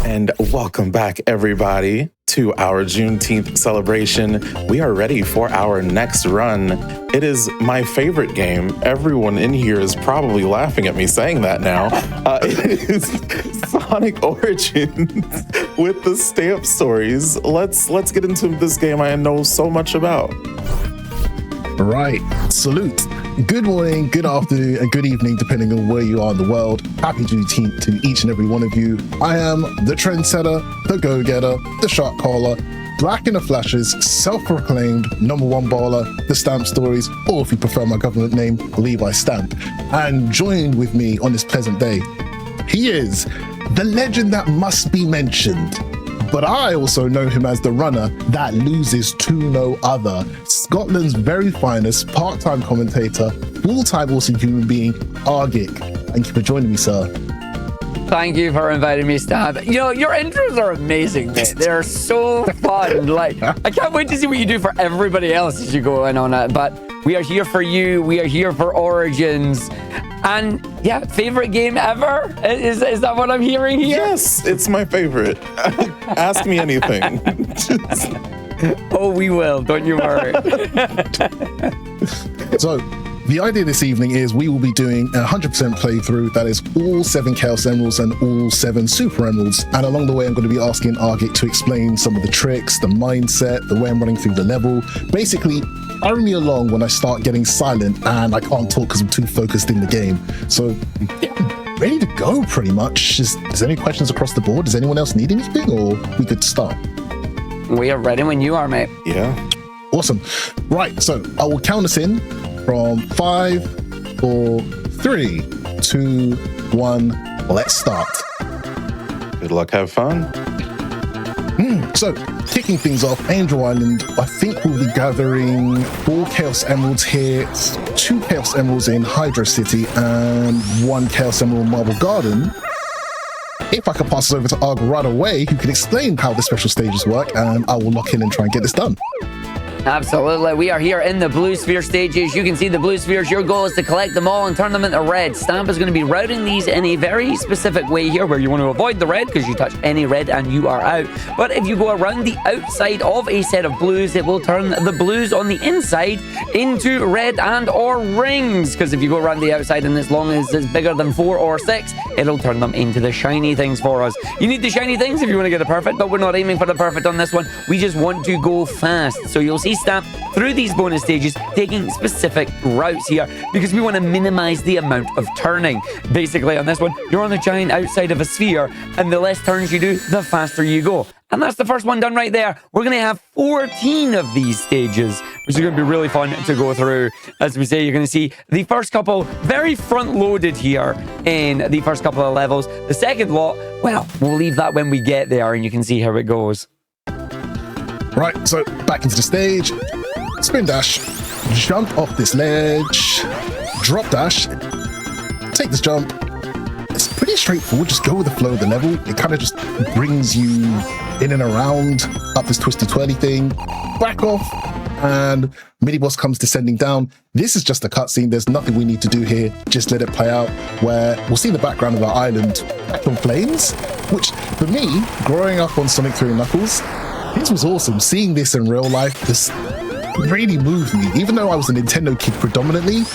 And welcome back, everybody, to our Juneteenth celebration. We are ready for our next run. It is my favorite game. Everyone in here is probably laughing at me saying that now. It is Sonic Origins with the Stamp Stories. Let's get into this game I know so much about. Right, salute. Good morning, good afternoon, and good evening, depending on where you are in the world. Happy Juneteenth to each and every one of you. I am the trendsetter, the go-getter, the shot caller, Black in the Flashes, self-proclaimed #1 baller, the Stamp Stories, or if you prefer my government name, Levi Stamp. And joined with me on this pleasant day, he is the legend that must be mentioned. But I also know him as the runner that loses to no other. Scotland's very finest part-time commentator, full-time awesome human being, Argick. Thank you for joining me, sir. Thank you for inviting me, Stab. You know, your intros are amazing, mate. They're so fun. Like, I can't wait to see what you do for everybody else as you go in on it. But we are here for you. We are here for Origins. And yeah, favorite game ever? Is that what I'm hearing here? Yes, it's my favorite. Ask me anything. Oh, we will. Don't you worry. So, the idea this evening is we will be doing a 100% playthrough. That is all 7 Chaos Emeralds and all 7 Super Emeralds. And along the way, I'm going to be asking Argick to explain some of the tricks, the mindset, the way I'm running through the level. Basically, carry me along when I start getting silent and I can't talk because I'm too focused in the game. So, yeah, ready to go pretty much. Is there any questions across the board? Does anyone else need anything, or we could start? We are ready when you are, mate. Yeah. Awesome. Right, so I will count us in from 5, 4, 3, 2, 1. Let's start. Good luck, have fun. So, kicking things off, Angel Island, I think we'll be gathering 4 Chaos Emeralds here, 2 Chaos Emeralds in Hydra City, and 1 Chaos Emerald Marble Garden. If I could pass this over to Arg right away, who can explain how the special stages work, and I will lock in and try and get this done. Absolutely. We are here in the blue sphere stages. You can see the blue spheres. Your goal is to collect them all and turn them into red. Stamp is going to be routing these in a very specific way here, where you want to avoid the red because you touch any red and you are out. But if you go around the outside of a set of blues, it will turn the blues on the inside into red and or rings. Because if you go around the outside and as long as it's bigger than 4 or 6, it'll turn them into the shiny things for us. You need the shiny things if you want to get a perfect, but we're not aiming for the perfect on this one. We just want to go fast. So you'll see Stamp through these bonus stages taking specific routes here because we want to minimize the amount of turning. Basically on this one, you're on the giant outside of a sphere, and the less turns you do, the faster you go. And that's the first one done right there. We're going to have 14 of these stages, which is going to be really fun to go through. As we say, you're going to see the first couple very front-loaded here in the first couple of levels. The second lot, well, we'll leave that when we get there and you can see how it goes. Right, so back into the stage, spin dash, jump off this ledge, drop dash, take this jump. It's pretty straightforward, just go with the flow of the level. It kind of just brings you in and around up this twisty twirly thing, back off, and mini boss comes descending down. This is just a cutscene, there's nothing we need to do here, just let it play out, where we'll see the background of our island back on flames, which for me, growing up on Sonic 3 and Knuckles, this was awesome. Seeing this in real life, this really moved me. Even though I was a Nintendo kid predominantly,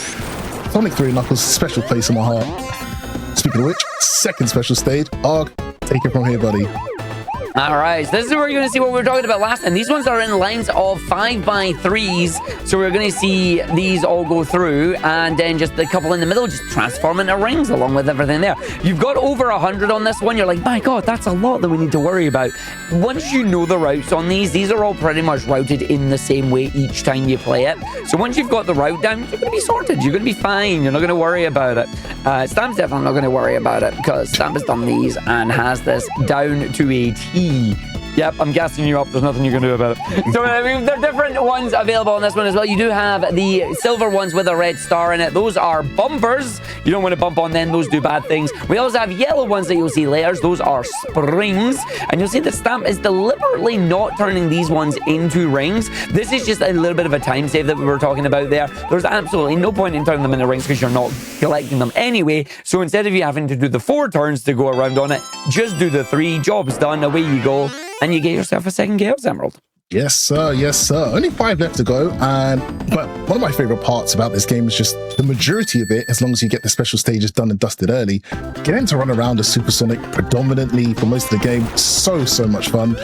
Sonic 3 and Knuckles, special place in my heart. Speaking of which, second special stage. Arg, take it from here, buddy. All right, so this is where you're going to see what we were talking about last time. These ones are in lines of 5x3s, so we're going to see these all go through, and then just the couple in the middle just transform into rings along with everything there. You've got over 100 on this one. You're like, my God, that's a lot that we need to worry about. Once you know the routes on these are all pretty much routed in the same way each time you play it. So once you've got the route down, you're going to be sorted. You're going to be fine. You're not going to worry about it. Stamp's definitely not going to worry about it because Stamp has done these and has this down to a T. Yep, I'm gassing you up. There's nothing you can do about it. So there are different ones available on this one as well. You do have the silver ones with a red star in it. Those are bumpers. You don't want to bump on them. Those do bad things. We also have yellow ones that you'll see later. Those are springs. And you'll see the stamp is deliberately not turning these ones into rings. This is just a little bit of a time save that we were talking about there. There's absolutely no point in turning them into rings because you're not collecting them anyway. So instead of you having to do the 4 turns to go around on it, just do the 3. Job's done. Away you go. And you get yourself a second Chaos Emerald. Yes, sir. Yes, sir. Only 5 left to go. But one of my favorite parts about this game is just the majority of it, as long as you get the special stages done and dusted early, getting to run around as Supersonic predominantly for most of the game. So much fun.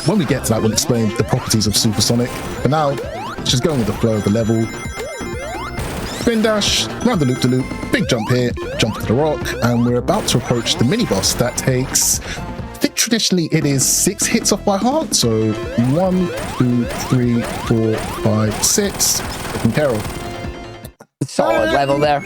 When we get to that, we'll explain the properties of Supersonic. For now, it's just going with the flow of the level. Spin dash, round the loop-de-loop, big jump here, jump to the rock, and we're about to approach the mini-boss that takes... I think traditionally it is 6 hits off by heart, so 1, 2, 3, 4, 5, 6. Taken care of. Solid level there.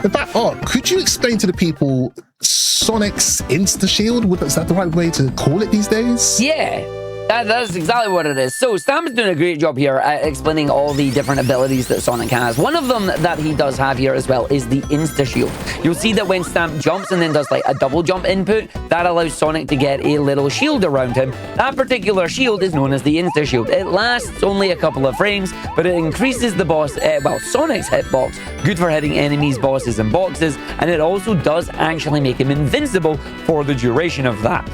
In fact, could you explain to the people Sonic's Insta Shield? Is that the right way to call it these days? Yeah. That's exactly what it is. So Stamp is doing a great job here at explaining all the different abilities that Sonic has. One of them that he does have here as well is the Insta Shield. You'll see that when Stamp jumps and then does like a double jump input, that allows Sonic to get a little shield around him. That particular shield is known as the Insta Shield. It lasts only a couple of frames, but it increases the Sonic's hitbox, good for hitting enemies, bosses, and boxes, and it also does actually make him invincible for the duration of that.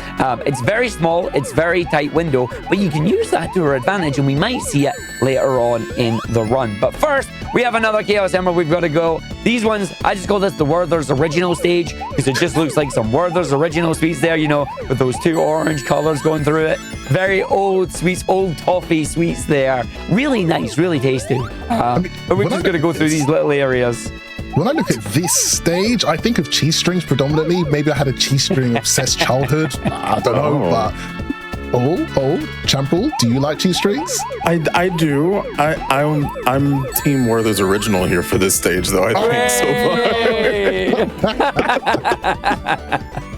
It's very small, it's very tight window, but you can use that to our advantage, and we might see it later on in the run. But first, we have another Chaos Emerald we've got to go. These ones, I just call this the Werther's Original stage, because it just looks like some Werther's Original sweets there, you know, with those 2 orange colors going through it. Very old sweets, old toffee sweets there. Really nice, really tasty. But we're just going to go through these little areas. When I look at this stage, I think of cheese strings predominantly. Maybe I had a cheese string obsessed childhood. I don't know, but... Oh, Champrul, do you like cheese strings? I do. I'm Team Werther's Original here for this stage, though. I think so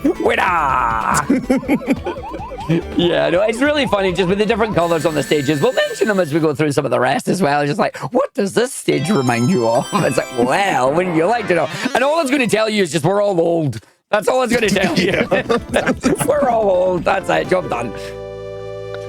far. Winner! Yeah, no, it's really funny just with the different colors on the stages. We'll mention them as we go through some of the rest as well. It's just like, what does this stage remind you of? It's like, well, wouldn't you like to know? And all it's going to tell you is just we're all old. That's all it's going to tell you. We're all old. That's it. Job done.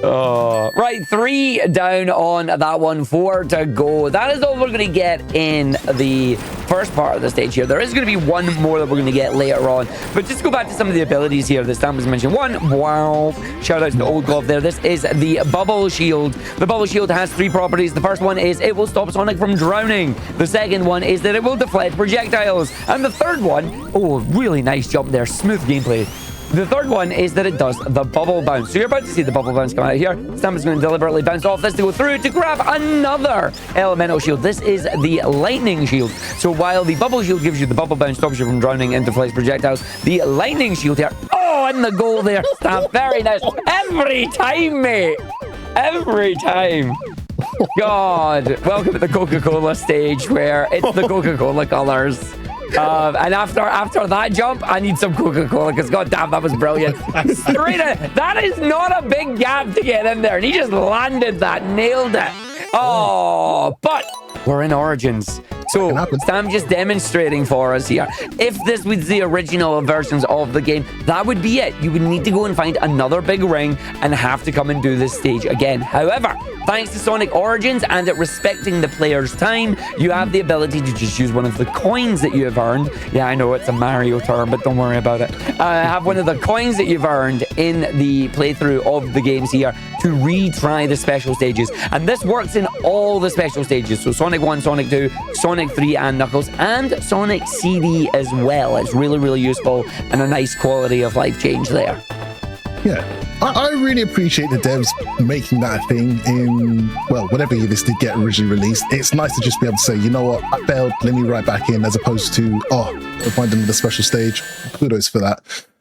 Right, 3 down on that one, 4 to go. That is all we're going to get in the first part of the stage here. There is going to be one more that we're going to get later on. But just go back to some of the abilities here that Stan was mentioned. One, wow, shout out to the old glove there. This is the Bubble Shield. The Bubble Shield has 3 properties. The first one is it will stop Sonic from drowning. The second one is that it will deflect projectiles. And the third one, oh, really nice jump there. Smooth gameplay. The third one is that it does the bubble bounce. So you're about to see the bubble bounce come out here. Stamp is going to deliberately bounce off this to go through to grab another elemental shield. This is the lightning shield. So while the bubble shield gives you the bubble bounce, stops you from drowning and deflects projectiles, the lightning shield here, oh, and the goal there, Stamp, very nice. Every time, mate. Every time. God, welcome to the Coca-Cola stage where it's the Coca-Cola colors. And after that jump, I need some Coca-Cola because goddamn, that was brilliant. Straight in. That is not a big gap to get in there, and he just landed that, nailed it. Oh, but we're in Origins. So, I'm just demonstrating for us here. If this was the original versions of the game, that would be it. You would need to go and find another big ring and have to come and do this stage again. However, thanks to Sonic Origins and it respecting the player's time, you have the ability to just use one of the coins that you have earned. Yeah, I know it's a Mario term, but don't worry about it. Have one of the coins that you've earned in the playthrough of the games here to retry the special stages. And this works in all the special stages. So Sonic 1, Sonic 2, Sonic 3 and Knuckles, and Sonic CD as well. It's really, really useful and a nice quality of life change there. Yeah, I really appreciate the devs making that a thing in, well, whatever year this did get originally released. It's nice to just be able to say, you know what, I failed, let me right back in, as opposed to, oh, I'll find another special stage. Kudos for that.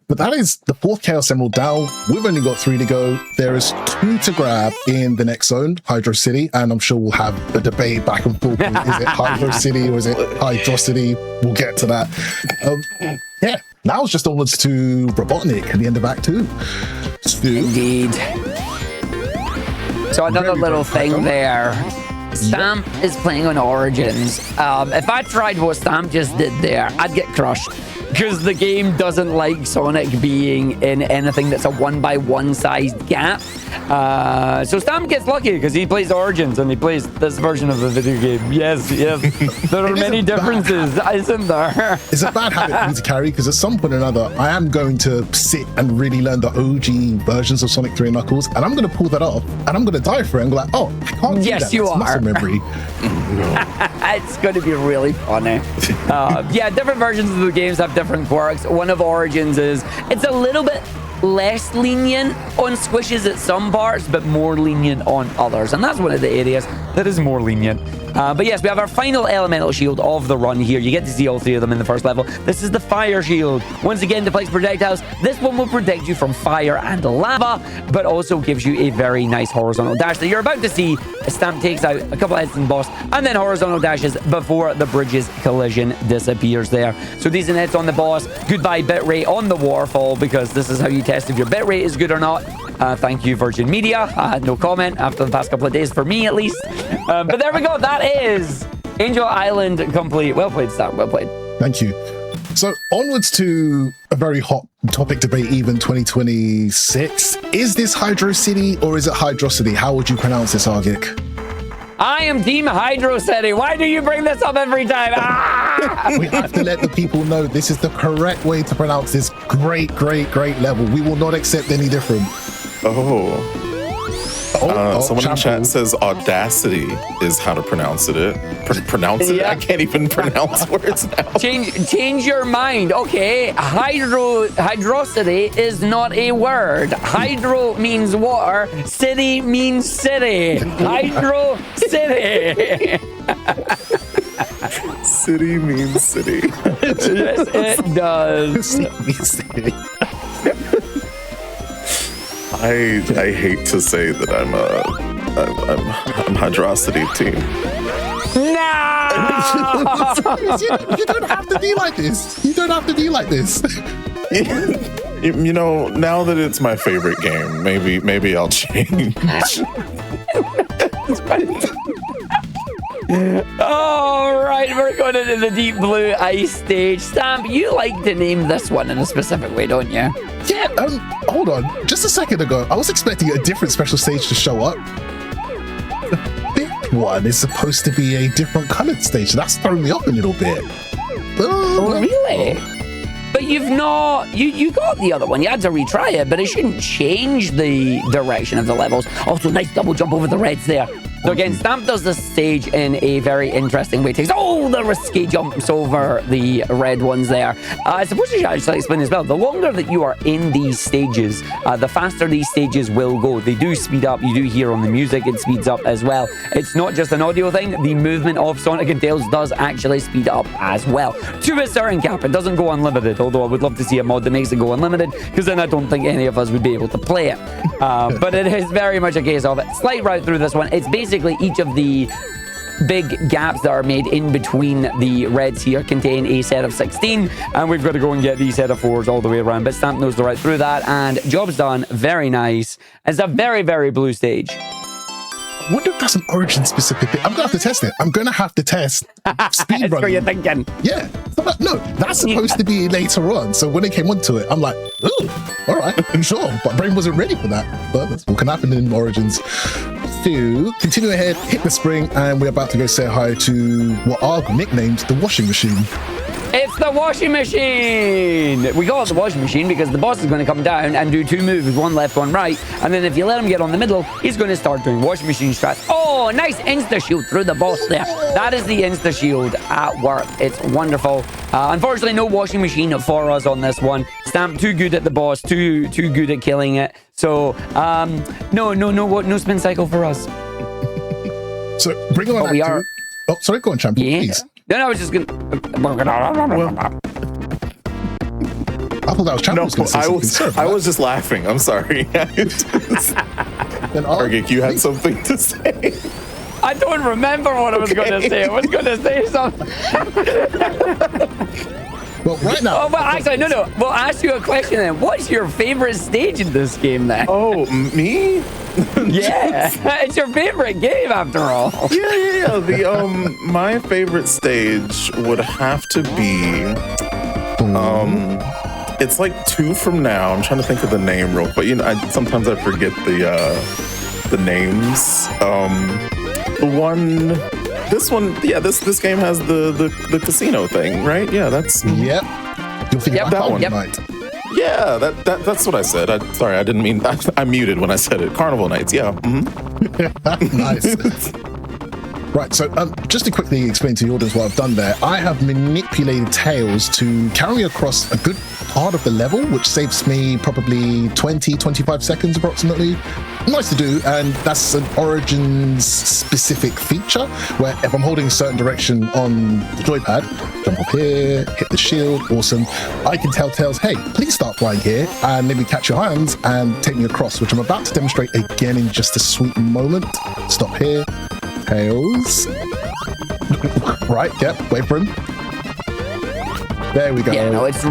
But that is the 4th Chaos Emerald down. We've only got 3 to go. There is 2 to grab in the next zone, Hydro City, and I'm sure we'll have a debate back and forth. Is it Hydro City or is it Hydrocity? We'll get to that. Yeah, now it's just onwards to Robotnik at the end of Act 2. Indeed. So another Very little good thing pattern. there. Stamp is playing on Origins. If I tried what Stamp just did there, I'd get crushed. Because the game doesn't like Sonic being in anything that's a 1x1 sized gap. So Stamp gets lucky because he plays Origins and he plays this version of the video game. Yes. There are many differences, isn't there? It's a bad habit for me to carry because at some point or another, I am going to sit and really learn the OG versions of Sonic 3 and Knuckles, and I'm going to pull that off, and I'm going to die for it and go like, oh, I can't do Yes, that. you That's are. muscle memory. It's going to be really funny. Yeah, different versions of the games have different quirks. One of Origins is it's a little bit less lenient on squishes at some parts, but more lenient on others. And that's one of the areas that is more lenient. But yes, we have our final elemental shield of the run here. You get to see all three of them in the first level. This is the fire shield. Once again, deflects projectiles. This one will protect you from fire and lava, but also gives you a very nice horizontal dash that you're about to see. Stamp takes out a couple of hits in the boss, and then horizontal dashes before the bridge's collision disappears there. So decent hits on the boss. Goodbye bitrate on the waterfall, because this is how you test if your bitrate is good or not. Thank you, Virgin Media. No comment after the past couple of days, for me at least. But there we go. That is Angel Island complete. Well played, Stamp. Well played. Thank you. So onwards to a very hot topic debate, even 2026. Is this Hydro City or is it Hydrocity? How would you pronounce this, Argick? I am Team Hydro City. Why do you bring this up every time? Ah! We have to let the people know this is the correct way to pronounce this great level. We will not accept any different. Someone in Champrul. chat says Audacity is how to pronounce it. Pronounce it? Yeah. I can't even pronounce words now. Change your mind. Okay, hydrocity is not a word. Hydro means water. City means city. Hydro city. City means city. Yes, it does. I hate to say that I'm Hydrocity team. No! You don't have to be like this. You don't have to be like this. You know, now that it's my favorite game, maybe I'll change. All right, we're going into the deep blue ice stage. Stamp, you like to name this one in a specific way, don't you? Yeah, hold on. Just a second ago, I was expecting a different special stage to show up. The big one is supposed to be a different colored stage. That's thrown me off a little bit. Oh, really? But you've not... You got the other one. You had to retry it, but it shouldn't change the direction of the levels. Also, nice double jump over the reds there. So again, Stamp does this stage in a very interesting way. Takes all the risky jumps over the red ones there. I suppose I should actually explain as well. The longer that you are in these stages, the faster these stages will go. They do speed up. You do hear on the music, it speeds up as well. It's not just an audio thing. The movement of Sonic and Tails does actually speed up as well. To a certain cap, it doesn't go unlimited, although I would love to see a mod that makes it go unlimited, because then I don't think any of us would be able to play it. But it is very much a case of it. Slight route through this one. It's basically each of the big gaps that are made in between the reds here contain a set of 16, and we've got to go and get these set of 4s all the way around, but Stamp knows the route through that, and job's done. Very nice. It's a very, very blue stage. I wonder if that's an Origin specific thing. I'm going to have to test it. I'm going to have to test That's what you're speedrunning. thinking. Yeah. No, that's supposed to be later on. So when it came onto it, I'm like, oh, all right, I'm sure. But brain wasn't ready for that. But that's what can happen in Origins. So, continue ahead, hit the spring, and we're about to go say hi to what are nicknamed the washing machine. It's the washing machine! We call it the washing machine because the boss is going to come down and do 2 moves, one left, one right, and then if you let him get on the middle, he's going to start doing washing machine strats. Oh, nice insta-shield through the boss there. That is the insta-shield at work. It's wonderful. Unfortunately, no washing machine for us on this one. Stamp too good at the boss, too good at killing it. So, no spin cycle for us. So, bring on we Act are... 2. Oh, sorry, go on, Champrul, Yeah. please. No, I was just going to... I thought that was Champrul's going to say something. Sorry about I that. was just laughing. I'm sorry. Then Argick, you had something to say. I don't remember what I was going to say. I was going to say something. Well, right now. Oh, but actually, no. We'll ask you a question then. What's your favorite stage in this game then? Oh, me? Yeah, it's your favorite game after all. Yeah. My favorite stage would have to be, it's like 2 from now. I'm trying to think of the name real quick. You know, sometimes I forget the names. This game has the casino thing, right? Yeah, that's. Yep. You'll figure out that one night. Yeah, that's what I said. Sorry, I didn't mean. I muted when I said it. Carnival nights. Yeah. Mm-hmm. Nice. Right, so just to quickly explain to the audience what I've done there, I have manipulated Tails to carry across a good part of the level, which saves me probably 20-25 seconds approximately. Nice to do, and that's an Origins specific feature where if I'm holding a certain direction on the joypad, jump up here, hit the shield, awesome, I can tell Tails, hey, please start flying here and maybe catch your hands and take me across, which I'm about to demonstrate again in just a sweet moment. Stop here. Tails. Right, yep, wait for him. There we go. Yeah, no, it's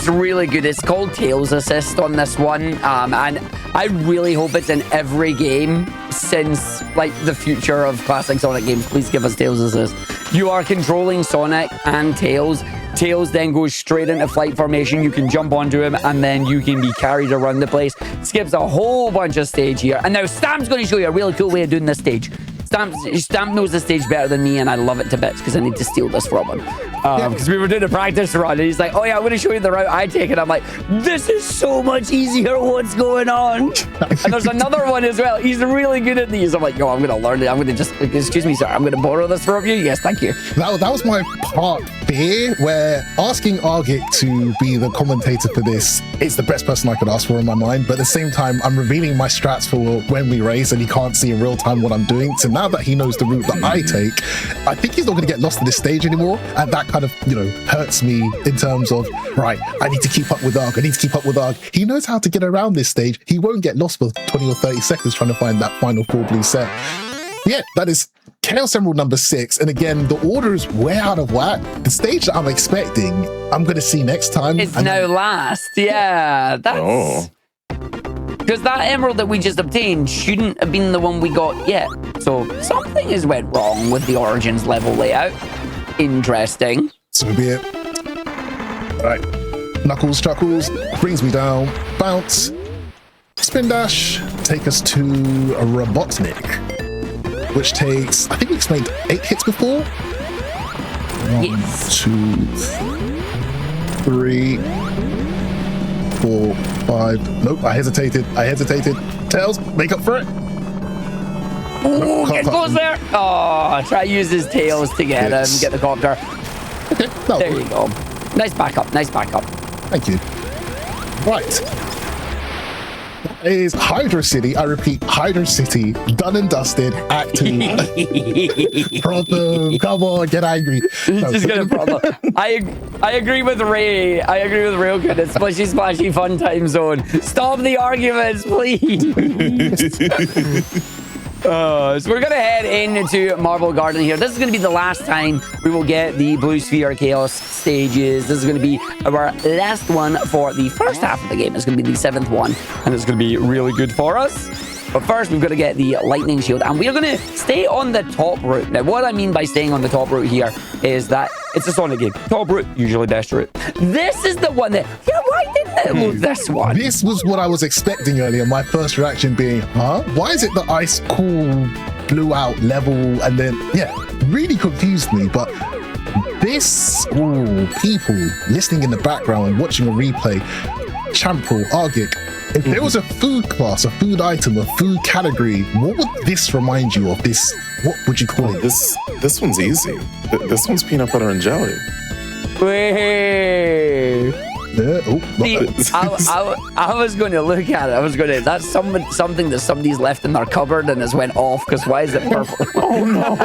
really good. It's called Tails Assist on this one, and I really hope it's in every game since, like, the future of classic Sonic games. Please give us Tails Assist. You are controlling Sonic and Tails. Tails then goes straight into flight formation. You can jump onto him, and then you can be carried around the place. Skips a whole bunch of stage here. And now Stamp's going to show you a really cool way of doing this stage. Stamp knows the stage better than me, and I love it to bits because I need to steal this from him. Because we were doing a practice run, and he's like, oh yeah, I'm going to show you the route I take. And I'm like, this is so much easier. What's going on? And there's another one as well. He's really good at these. I'm like, yo, I'm going to learn it. I'm going to just, excuse me, sir, I'm going to borrow this from you. Yes, thank you. That was my part fear, where asking Argick to be the commentator for this, it's the best person I could ask for in my mind. But at the same time, I'm revealing my strats for when we race, and he can't see in real time what I'm doing. So now that he knows the route that I take, I think he's not going to get lost in this stage anymore. And that kind of, hurts me in terms of, right, I need to keep up with Arg. He knows how to get around this stage. He won't get lost for 20 or 30 seconds trying to find that final 4 blue set. Yeah, that is Chaos Emerald number 6. And again, the order is way out of whack. The stage that I'm expecting, I'm going to see next time. It's now last. Yeah, that's... Because that emerald that we just obtained shouldn't have been the one we got yet. So something has went wrong with the Origins level layout. Interesting. So be it. All right. Knuckles, Chuckles, brings me down. Bounce. Spin dash. Take us to a Robotnik, which takes, I think we explained 8 hits before. 1, 2, 3, 4, 5. Nope, I hesitated. Tails, make up for it. Ooh, get close there. Oh, try to use his tails to get him, get the copter. Okay, there you go. Nice backup. Thank you. Right. That is Hydro City. I repeat, Hydro City. Done and dusted. Act 2. Problem. Come on, get angry. No. Just get a problem. I agree with Ray. I agree with Railgun. It's splashy, splashy, fun time zone. Stop the arguments, please. So we're going to head into Marble Garden here. This is going to be the last time we will get the Blue Sphere Chaos stages. This is going to be our last one for the first half of the game. It's going to be the 7th one, and it's going to be really good for us. But first, we've got to get the lightning shield, and we're going to stay on the top route. Now, what I mean by staying on the top route here is that it's a Sonic game. Top route, usually best route. This is the one that, why didn't it load this one? This was what I was expecting earlier. My first reaction being, huh? Why is it the ice cool blew out level? And then, really confused me. But this, people listening in the background, watching a replay, Champrul, Argick, if there was a food class, a food item, a food category, what would this remind you of? This, what would you call it? This one's easy. This one's peanut butter and jelly. Wait. Yeah. See, I was going to look at it. I was going to, that's something that somebody's left in their cupboard and has went off, because why is it purple? Oh no.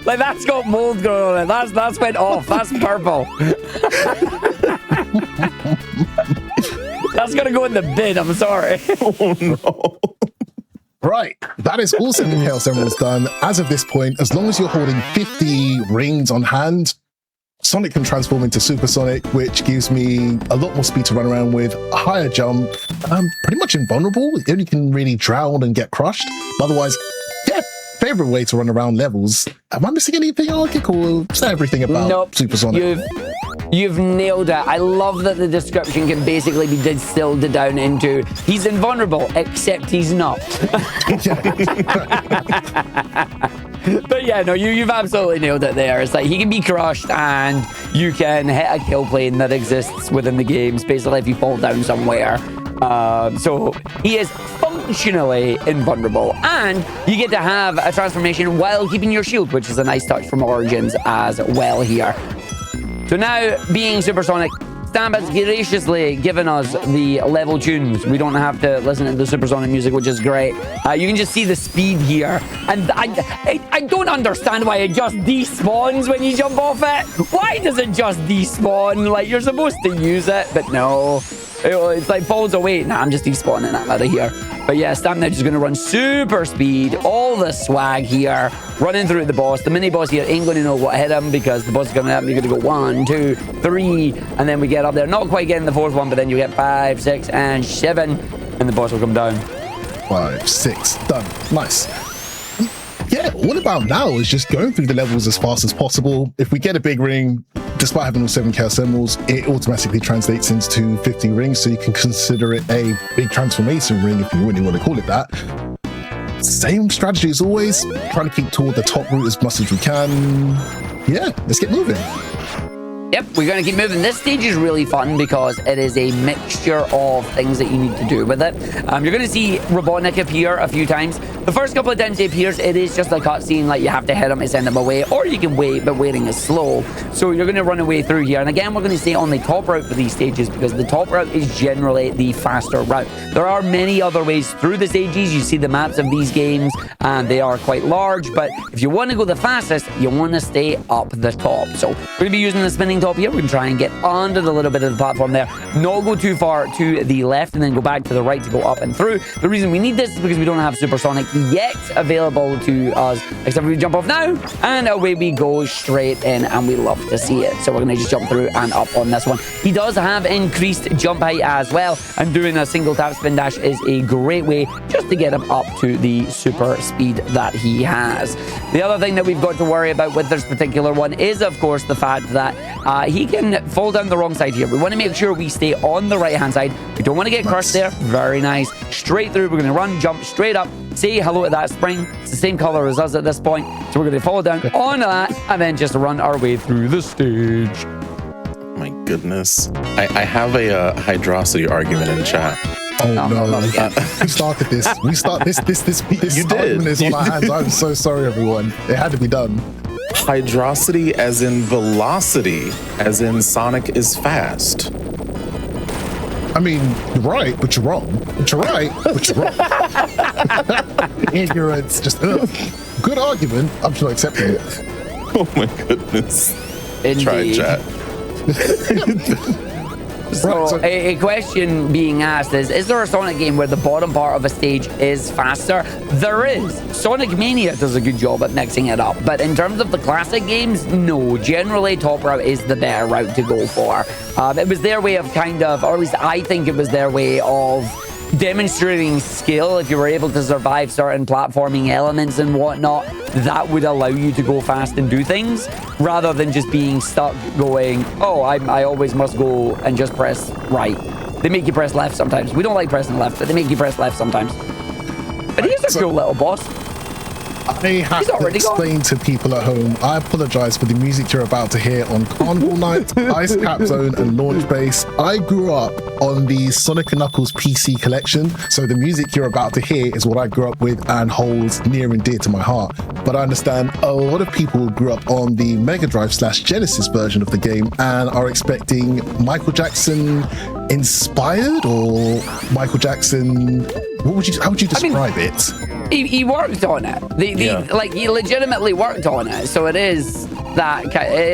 Like, that's got mold growing on it. That's went off. That's purple. That's gonna go in the bin, I'm sorry. Oh no. Right, that is also the Chaos Emeralds done. As of this point, as long as you're holding 50 rings on hand, Sonic can transform into Supersonic, which gives me a lot more speed to run around with, a higher jump. I'm pretty much invulnerable. You only can really drown and get crushed. But otherwise, yeah, favorite way to run around levels. Am I missing anything, Argick, or say everything about Supersonic? You've nailed it. I love that the description can basically be distilled down into he's invulnerable, except he's not. But yeah, no, you've absolutely nailed it there. It's like he can be crushed and you can hit a kill plane that exists within the games, basically if you fall down somewhere. So he is functionally invulnerable, and you get to have a transformation while keeping your shield, which is a nice touch from Origins as well here. So now, being Supersonic, Stamp has graciously given us the level tunes. We don't have to listen to the Supersonic music, which is great. You can just see the speed here. And I don't understand why it just despawns when you jump off it. Why does it just despawn? Like, you're supposed to use it, but no. It's like falls away. Nah, I'm just despawning. I'm out of here. But yeah, Stamp now just going to run super speed, all the swag here, running through the boss. The mini boss here ain't going to know what hit him because the boss is coming up. You're going to go 1, 2, 3, and then we get up there. Not quite getting the 4th one, but then you get 5, 6, and 7, and the boss will come down. 5, 6, done. Nice. Yeah, all about now is just going through the levels as fast as possible. If we get a big ring, despite having all 7 chaos emeralds, it automatically translates into 50 rings, so you can consider it a big transformation ring if you really want to call it that. Same strategy as always, trying to keep toward the top route as much as we can. Yeah, let's get moving. Yep, we're going to keep moving. This stage is really fun because it is a mixture of things that you need to do with it. You're going to see Robotnik appear a few times. The first couple of times he appears, it is just a cutscene, like you have to hit him to send him away, or you can wait, but waiting is slow. So you're going to run away through here. And again, we're going to stay on the top route for these stages because the top route is generally the faster route. There are many other ways through the stages. You see the maps of these games, and they are quite large. But if you want to go the fastest, you want to stay up the top. So we're going to be using the spinning top here. We can try and get onto the little bit of the platform there, not go too far to the left and then go back to the right to go up and through. The reason we need this is because we don't have Supersonic yet available to us, except we jump off now and away we go straight in, and we love to see it. So we're going to just jump through and up on this one. He does have increased jump height as well, and doing a single tap spin dash is a great way just to get him up to the super speed that he has. The other thing that we've got to worry about with this particular one is, of course, the fact that he can fall down the wrong side here. We want to make sure we stay on the right hand side. We don't want to get crushed there. Very nice. Straight through. We're going to run, jump straight up, say hello to that spring. It's the same color as us at this point, so we're going to fall down on that and then just run our way through the stage. My goodness, I have a hydrosity argument in chat. Oh no! We started this. We start this You did. argument is on our hands. I'm so sorry, everyone. It had to be done. Hydrosity as in velocity, as in Sonic is fast. I mean, you're right, but you're wrong. But you're right, but you're wrong. Ignorance, just good argument. I'm just not accepting it. Oh my goodness. Indeed. Try chat. So a question being asked is there a Sonic game where the bottom part of a stage is faster? There is. Sonic Mania does a good job at mixing it up, but in terms of the classic games, no. Generally, top route is the better route to go for. It was their way of kind of, or at least I think it was their way of demonstrating skill. If you were able to survive certain platforming elements and whatnot, that would allow you to go fast and do things, rather than just being stuck going, oh, I always must go and just press right. They make you press left sometimes. We don't like pressing left, but they make you press left sometimes. But he's a cool little boss. I have to explain to people at home, I apologize for the music you're about to hear on Carnival Night, Ice Cap Zone, and Launch Base. I grew up on the Sonic & Knuckles PC collection, so the music you're about to hear is what I grew up with and holds near and dear to my heart. But I understand a lot of people grew up on the Mega Drive / Genesis version of the game and are expecting Michael Jackson inspired, or Michael Jackson, how would you describe it? He worked on it. Like, he legitimately worked on it. So it is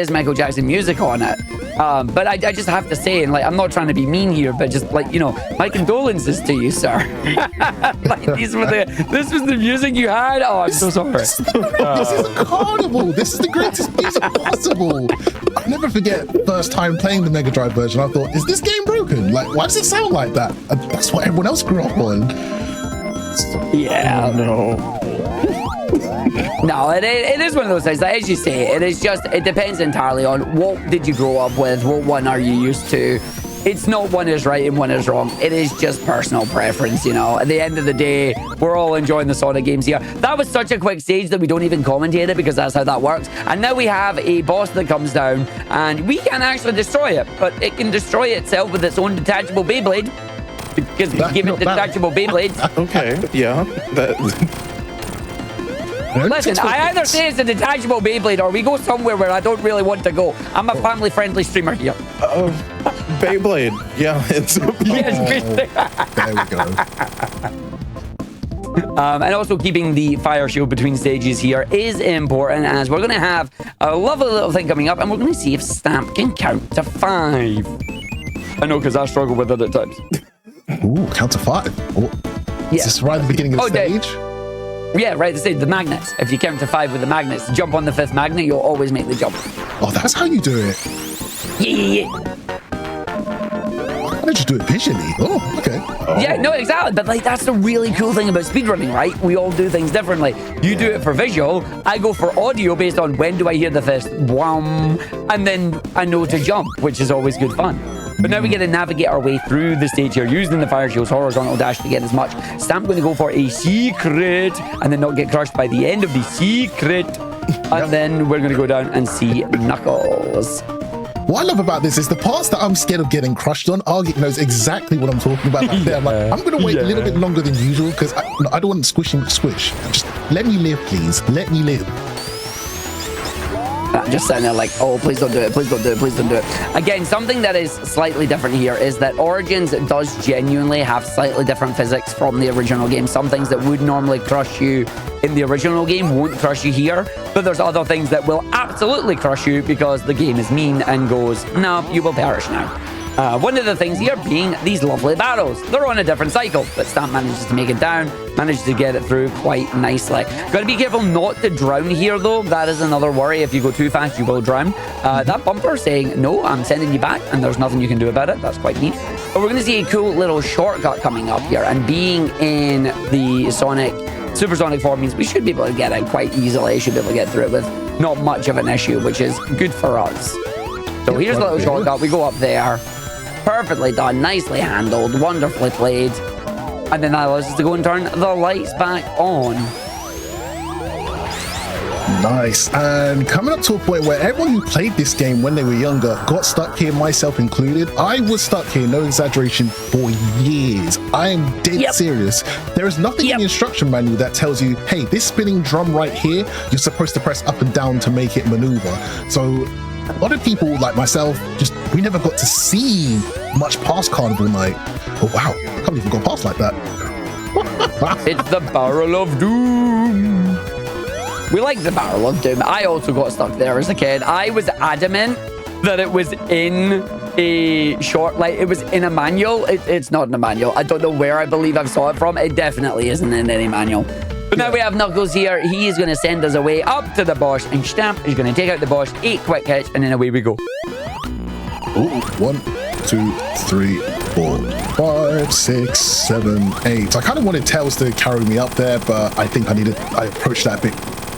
Michael Jackson music on it. But I just have to say, and like, I'm not trying to be mean here, but just like, you know, my condolences to you, sir. Like, this was the music you had. Oh, I'm so sorry. This is a carnival. This is the greatest music possible. I'll never forget first time playing the Mega Drive version. I thought, is this game broken? Like, why does it sound like that? And that's what everyone else grew up on. Yeah. No. No, it is one of those things. Like, as you say, it depends entirely on what did you grow up with, what one are you used to. It's not one is right and one is wrong. It is just personal preference, you know. At the end of the day, we're all enjoying the Sonic games here. That was such a quick stage that we don't even commentate it because that's how that works. And now we have a boss that comes down and we can actually destroy it, but it can destroy itself with its own detachable Beyblade. Because we give it detachable Beyblades. Okay, yeah. Listen, I either say it's a detachable Beyblade or we go somewhere where I don't really want to go. I'm a family-friendly streamer here. Beyblade. Yeah, it's there we go. And also keeping the fire shield between stages here is important, as we're going to have a lovely little thing coming up, and we're going to see if Stamp can count to 5. I know, because I struggle with it at times. Ooh, count to 5. Oh. Yeah. Is this right at the beginning of the stage? Yeah, right. The magnets. If you count to 5 with the magnets, jump on the 5th magnet, you'll always make the jump. Oh, that's how you do it. Yeah. Why don't you do it visually? Oh, okay. Oh. Yeah, no, exactly. But like, that's the really cool thing about speedrunning, right? We all do things differently. You do it for visual. I go for audio based on when do I hear the fist, wham, and then I know to jump, which is always good fun. But now we get to navigate our way through the stage here using the fire shield's horizontal dash to get as much. Stamp going to go for a secret and then not get crushed by the end of the secret. And then we're going to go down and see Knuckles. What I love about this is the parts that I'm scared of getting crushed on, Argick knows exactly what I'm talking about right there. I'm like, I'm going to wait a little bit longer than usual because I don't want to squish. Just let me live, please. Let me live. I'm just sitting there like, oh, please don't do it, please don't do it, please don't do it. Again, something that is slightly different here is that Origins does genuinely have slightly different physics from the original game. Some things that would normally crush you in the original game won't crush you here, but there's other things that will absolutely crush you because the game is mean and goes, no, you will perish now. One of the things here being these lovely barrels. They're on a different cycle, but Stamp manages to make it down, manages to get it through quite nicely. Got to be careful not to drown here, though. That is another worry. If you go too fast, you will drown. That bumper saying, no, I'm sending you back, and there's nothing you can do about it. That's quite neat. But we're going to see a cool little shortcut coming up here, and being in the Supersonic form means we should be able to get it quite easily. Should be able to get through it with not much of an issue, which is good for us. So here's a little shortcut. We go up there. Perfectly done, nicely handled, wonderfully played. And then that allows us to go and turn the lights back on. Nice. And coming up to a point where everyone who played this game when they were younger got stuck here, myself included. I was stuck here, no exaggeration, for years. I am dead serious. There is nothing in the instruction manual that tells you, hey, this spinning drum right here, you're supposed to press up and down to make it maneuver. So a lot of people like myself, we never got to see much past Carnival Night. Oh wow, I can't believe we got past like that. It's the Barrel of Doom. We like the Barrel of Doom. I also got stuck there as a kid. I was adamant that it was in a it was in a manual. It's not in a manual. I don't know where I believe I saw it from. It definitely isn't in any manual. But now we have Knuckles here. He is going to send us away up to the boss, and Stamp is going to take out the boss, 8 quick hits, and then away we go. Ooh, 1, 2, 3, 4, 5, 6, 7, 8. I kind of wanted Tails to carry me up there, but I think I approached that a bit,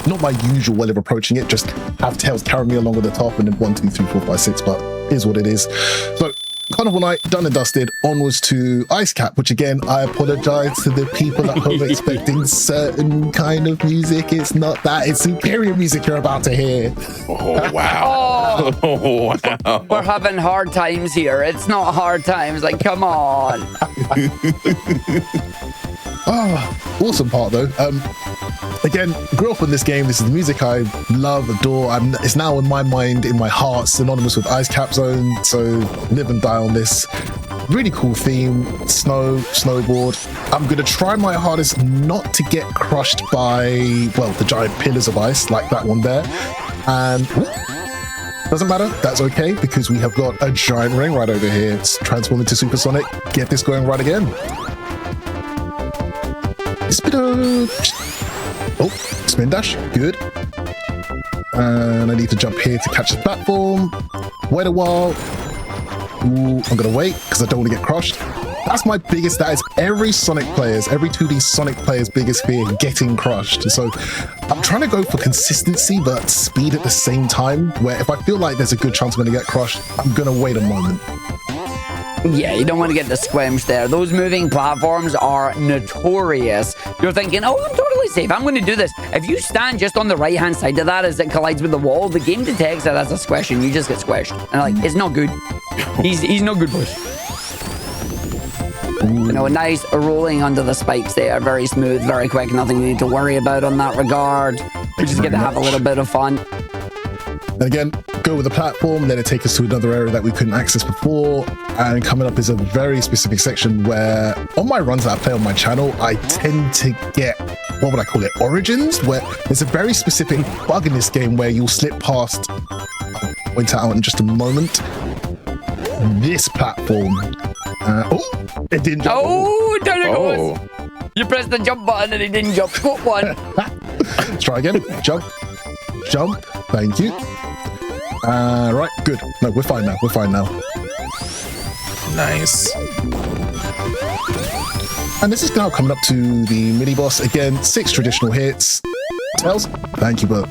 not my usual way of approaching it, just have Tails carry me along at the top, and then 1, 2, 3, 4, 5, 6, but here's what it is. So Carnival Night, done and dusted, onwards to Ice Cap, which again, I apologize to the people at home expecting certain kind of music. It's not that, it's superior music you're about to hear. Oh, wow. Oh, wow. We're having hard times here. It's not hard times, like, come on. Awesome part though. Again, grew up on this game. This is the music I love, adore. It's now in my mind, in my heart, synonymous with Ice Cap Zone. So live and die on this. Really cool theme. Snowboard. I'm gonna try my hardest not to get crushed by, well, the giant pillars of ice like that one there. And Doesn't matter. That's okay because we have got a giant ring right over here. It's transformed into supersonic. Get this going right again. Oh, spin dash. Good. And I need to jump here to catch the platform. Wait a while. Ooh, I'm going to wait because I don't want to get crushed. That's my biggest, that is every Sonic player's, every 2D Sonic player's biggest fear, getting crushed. So I'm trying to go for consistency, but speed at the same time, where if I feel like there's a good chance I'm going to get crushed, I'm going to wait a moment. Yeah, you don't want to get the squelch there. Those moving platforms are notorious. You're thinking, oh, I'm totally safe. I'm going to do this. If you stand just on the right-hand side of that as it collides with the wall, the game detects that as a squish and you just get squished. And like, it's not good. He's no good push. You know, a nice rolling under the spikes there. Very smooth, very quick. Nothing you need to worry about on that regard. We're just going to have a little bit of fun. And again, go with the platform, let it take us to another area that we couldn't access before. And coming up is a very specific section where on my runs that I play on my channel, I tend to get, what would I call it, origins, where there's a very specific bug in this game where you'll slip past, I'll point it out in just a moment, this platform. Oh, it didn't jump. Oh, there it goes. You pressed the jump button and it didn't jump. Got one. Let's try again. Jump. Jump. Thank you. Right, good. No, we're fine now. We're fine now. Nice. And this is now coming up to the mini boss. Again, 6 traditional hits. Tails. Thank you, but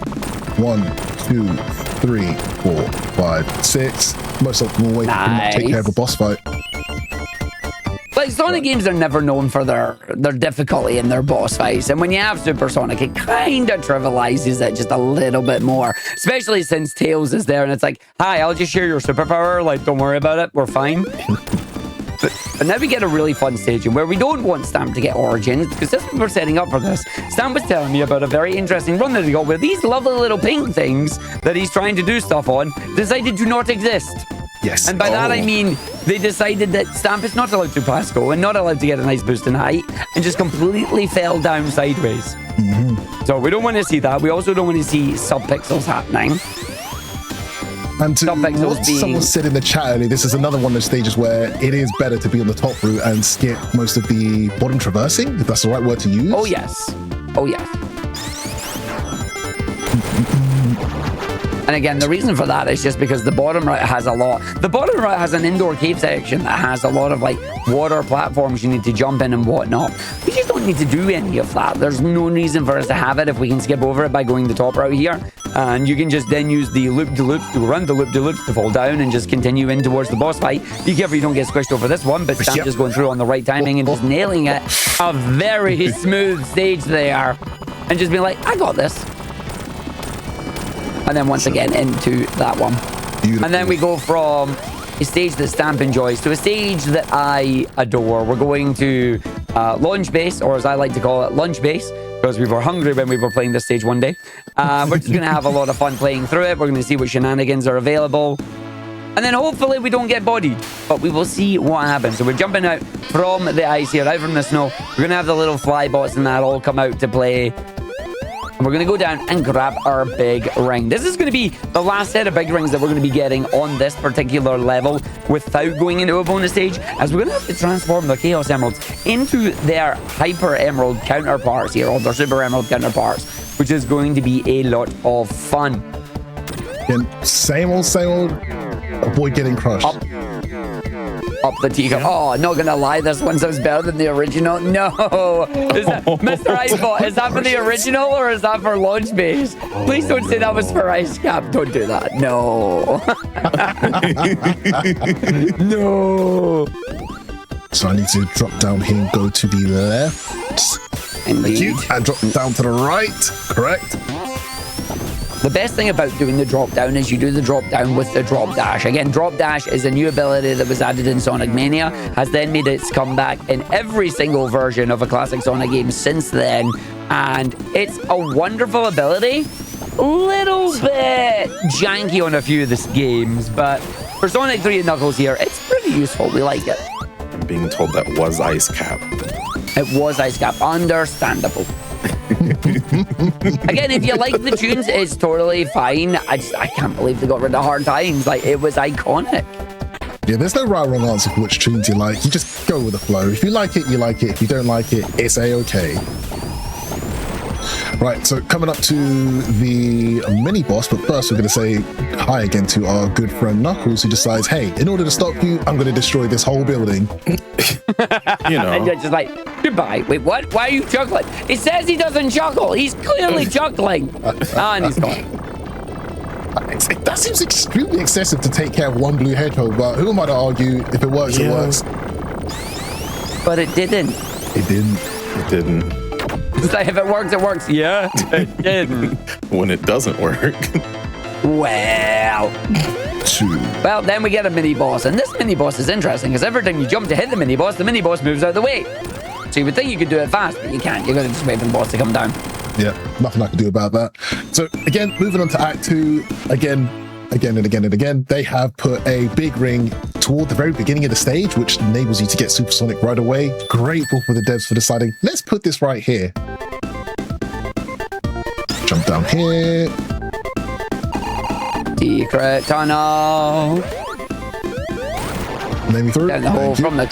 1, 2, 3, 4, 5, 6. Most optimal way to take care of a boss fight. Like, Sonic games are never known for their difficulty in their boss fights. And when you have Supersonic, it kind of trivializes it just a little bit more. Especially since Tails is there and it's like, hi, I'll just share your superpower. Like, don't worry about it. We're fine. But now we get a really fun stage where we don't want Stamp to get origins because that's what we're setting up for this. Stamp was telling me about a very interesting run that he got where these lovely little pink things that he's trying to do stuff on decided to not exist. Yes. And by that I mean they decided that Stamp is not allowed to plateau and not allowed to get a nice boost in height and just completely fell down sideways. So we don't want to see that. We also don't want to see sub-pixels happening. And to what someone said in the chat earlier, this is another one of those stages where it is better to be on the top route and skip most of the bottom traversing, if that's the right word to use. Oh, yes. Oh, yes. And again, the reason for that is just because the bottom right has a lot. The bottom right has an indoor cave section that has a lot of like water platforms you need to jump in and whatnot. We just don't need to do any of that. There's no reason for us to have it if we can skip over it by going the top route here. And you can just then use the loop-de-loops to run the loop-de-loops to fall down and just continue in towards the boss fight. Be careful you don't get squished over this one, but Stamp just going through on the right timing and just nailing it. A very smooth stage there. And just being like, I got this. And then once again into that one. Beautiful. And then we go from a stage that Stamp enjoys to a stage that I adore. We're going to Launch Base, or as I like to call it, Lunch Base, because we were hungry when we were playing this stage one day. We're just going to have a lot of fun playing through it. We're going to see what shenanigans are available. And then hopefully we don't get bodied, but we will see what happens. So we're jumping out from the ice here, out from the snow. We're going to have the little fly bots and that all come out to play. And we're going to go down and grab our big ring. This is going to be the last set of big rings that we're going to be getting on this particular level without going into a bonus stage, as we're going to have to transform the Chaos Emeralds into their Hyper Emerald counterparts here, or their Super Emerald counterparts, which is going to be a lot of fun. And same old, avoid getting crushed. Up the teacup. Oh, not gonna lie, this one sounds better than the original. No, is that, Mr. Icebot, is that for the original or is that for Launch Base? Please don't say that was for Ice Cap. Don't do that. No. No. So I need to drop down here and go to the left. Indeed. Thank you. And drop down to the right. Correct. The best thing about doing the drop down is you do the drop down with the drop dash. Again, drop dash is a new ability that was added in Sonic Mania, has then made its comeback in every single version of a classic Sonic game since then. And it's a wonderful ability. Little bit janky on a few of the games, but for Sonic 3 and Knuckles here, it's pretty useful. We like it. I'm being told that was Ice Cap. It was Ice Cap. Understandable. Again, if you like the tunes, it's totally fine. I can't believe they got rid of Hard Times. Like, it was iconic. Yeah, there's no right or wrong answer for which tunes you like. You just go with the flow. If you like it, you like it. If you don't like it, it's a-okay. Right, so coming up to the mini boss, but first we're going to say hi again to our good friend Knuckles, who decides, hey, in order to stop you, I'm going to destroy this whole building. You know. And you're just like, goodbye. Wait, what? Why are you chuckling? It says he doesn't chuckle. He's clearly chuckling. And he's gone. That seems extremely excessive to take care of one blue hedgehog, but who am I to argue? If it works, it works. But it didn't. It didn't. It didn't. It's like, if it works, it works. Yeah, it didn't. When it doesn't work. Well. Well, then we get a mini boss, and this mini boss is interesting because every time you jump to hit the mini boss moves out of the way. So you would think you could do it fast, but you can't. You're going to just wait for the boss to come down. Yeah, nothing I can do about that. So again, moving on to Act 2, again, they have put a big ring toward the very beginning of the stage, which enables you to get supersonic right away. Grateful for the devs for deciding, let's put this right here. Jump down here. Secret tunnel. Let me through. Down the hole from the...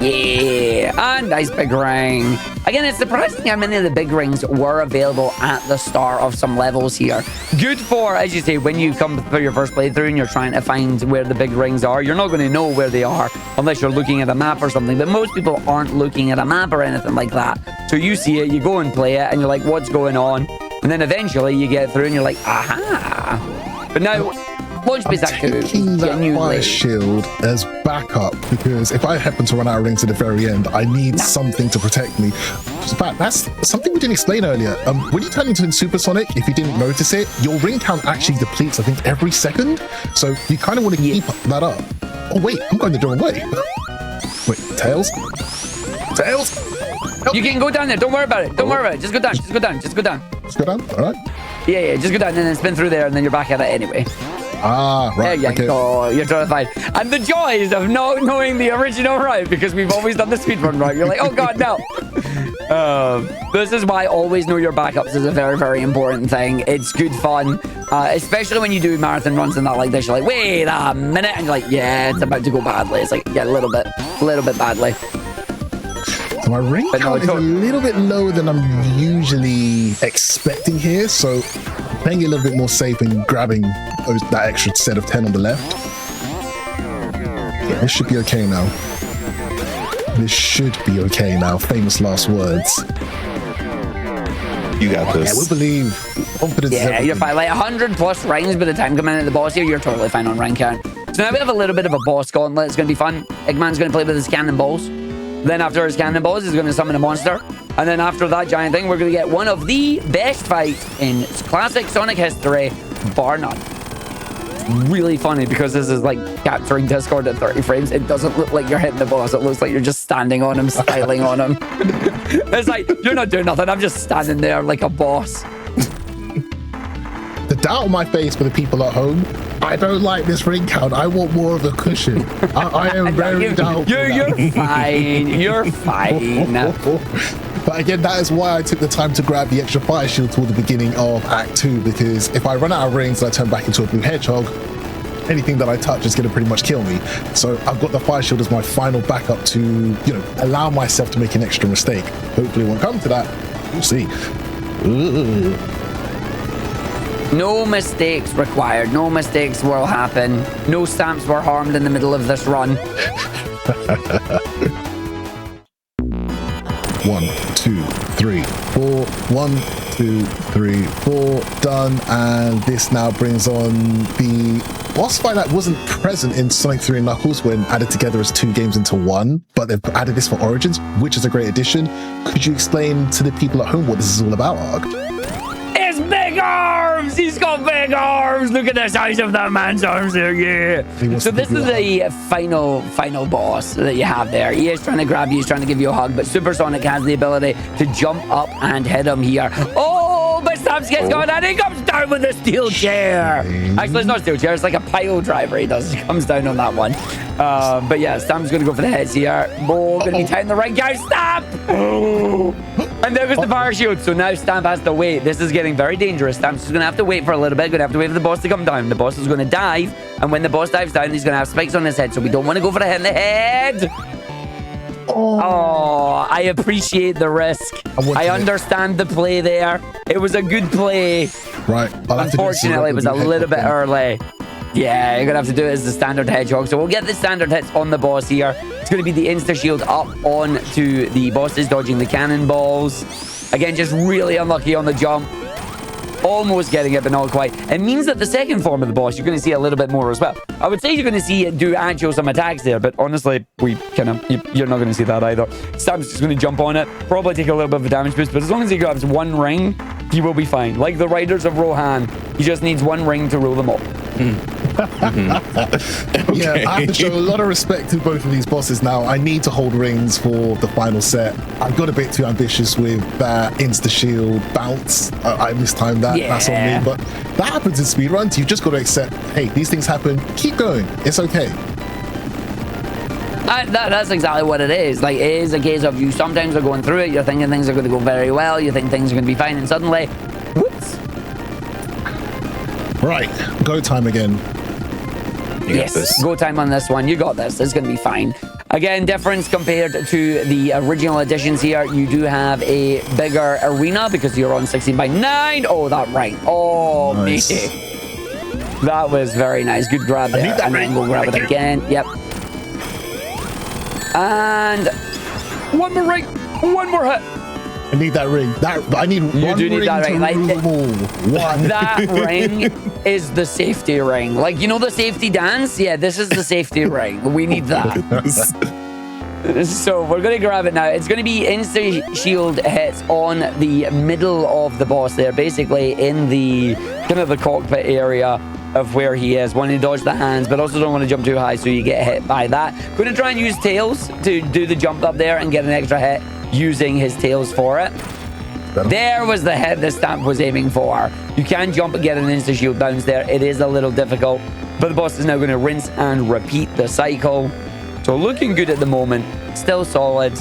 Yeah, and nice big ring. Again, it's surprising how many of the big rings were available at the start of some levels here. Good for, as you say, when you come for your first playthrough and you're trying to find where the big rings are, you're not going to know where they are unless you're looking at a map or something. But most people aren't looking at a map or anything like that. So you see it, you go and play it, and you're like, what's going on? And then eventually you get through and you're like, aha. But now... I'm taking that fire shield as backup because if I happen to run out of rings at the very end, I need something to protect me. In fact, that's something we didn't explain earlier. When you turn into supersonic, if you didn't notice it, your ring count actually depletes, I think, every second. So you kind of want to keep that up. Oh, wait, I'm going the wrong way. Wait, Tails? Tails? Help. You can go down there. Don't worry about it. Don't worry about it. Just go down. Just go down. Just go down. Just go down? All right. Yeah, just go down and then spin through there and then you're back at it anyway. Ah, right. There you go. You're totally fine. And the joys of not knowing the original route because we've always done the speedrun route. You're like, oh god, no. This is why always know your backups is a very, very important thing. It's good fun, especially when you do marathon runs and that like this. You're like, wait a minute, and you're like, yeah, it's about to go badly. It's like, yeah, a little bit badly. So my ring count is a little bit lower than I'm usually expecting here, so playing it a little bit more safe and grabbing that extra set of 10 on the left. Yeah, this should be okay now. This should be okay now. Famous last words. You got this. Yeah, we believe. Confidence is everything. You're fine. Like 100 plus rings by the time coming in at the boss here, you're totally fine on rank count. So now we have a little bit of a boss gauntlet. It's going to be fun. Eggman's going to play with his cannonballs. Then after his cannonballs, he's going to summon a monster. And then after that giant thing, we're going to get one of the best fights in classic Sonic history, bar none. Really funny because this is like capturing Discord at 30 frames. It doesn't look like you're hitting the boss. It looks like you're just standing on him, styling on him. It's like, you're not doing nothing. I'm just standing there like a boss. The doubt on my face for the people at home, I don't like this ring count. I want more of a cushion. I am very doubtful. You're fine. You're fine. But again, that is why I took the time to grab the extra fire shield toward the beginning of Act 2, because if I run out of rings and I turn back into a blue hedgehog, anything that I touch is going to pretty much kill me. So I've got the fire shield as my final backup to, you know, allow myself to make an extra mistake. Hopefully it won't come to that. We'll see. Ooh. No mistakes required. No mistakes will happen. No stamps were harmed in the middle of this run. 1, 2, 3, 4. 1, 2, 3, 4. Done. And this now brings on the boss fight that wasn't present in Sonic 3 and Knuckles when added together as 2 games into 1, but they've added this for Origins, which is a great addition. Could you explain to the people at home what this is all about, Arg? It's big arms! He's got big arms! Look at the size of that man's arms there, yeah! So this is the final boss that you have there. He is trying to grab you, he's trying to give you a hug, but Supersonic has the ability to jump up and hit him here. Oh, but Stamps gets going and he comes down with a steel chair! Actually, it's not a steel chair, it's like a pile driver he does. He comes down on that one. But yeah, Stamp's going to go for the heads here. Oh, going to be tying the right guy. Stamp! And there goes the fire shield. So now Stamp has to wait. This is getting very dangerous. Stamp's just going to have to wait for a little bit. Going to have to wait for the boss to come down. The boss is going to dive. And when the boss dives down, he's going to have spikes on his head. So we don't want to go for the hit in the head. Oh, I appreciate the risk. I understand the play there. It was a good play. Right. Unfortunately, it was a little bit early. Yeah, you're going to have to do it as the standard hedgehog. So we'll get the standard hits on the boss here. It's going to be the insta-shield up onto the bosses, dodging the cannonballs. Again, just really unlucky on the jump. Almost getting it, but not quite. It means that the second form of the boss, you're going to see a little bit more as well. I would say you're going to see it do actual some attacks there, but honestly, you're not going to see that either. Stamp's just going to jump on it, probably take a little bit of a damage boost, but as long as he grabs one ring, he will be fine. Like the Riders of Rohan, he just needs one ring to rule them all. Okay. Yeah, I have to show a lot of respect to both of these bosses now. I need to hold rings for the final set. I got a bit too ambitious with that insta-shield bounce. I mistimed that. Yeah. That's on me. But that happens in speedruns. You've just got to accept, hey, these things happen. Keep going. It's okay. That's exactly what it is. Like, it is a case of you sometimes are going through it, you're thinking things are going to go very well, you think things are going to be fine, and suddenly, whoops. Right, go time again. Yes, go time on this one. You got this. It's going to be fine. Again, difference compared to the original editions here. You do have a bigger arena because you're on 16 by 9. Oh, that right. Oh, nice. That was very nice. Good grab there. And then we'll grab it again. Yep. And one more ring. One more hit. I need that ring. I need one ring that ring. That ring is the safety ring. Like, you know the safety dance? Yeah, this is the safety ring. We need that. So we're going to grab it now. It's going to be insta-shield hits on the middle of the boss there, basically in the kind of the cockpit area of where he is. Want to dodge the hands, but also don't want to jump too high so you get hit by that. Going to try and use tails to do the jump up there and get an extra hit using his tails for it. There was the hit the Stamp was aiming for. You can jump and get an insta-shield bounce there. It is a little difficult, but the boss is now going to rinse and repeat the cycle. So looking good at the moment. Still solid.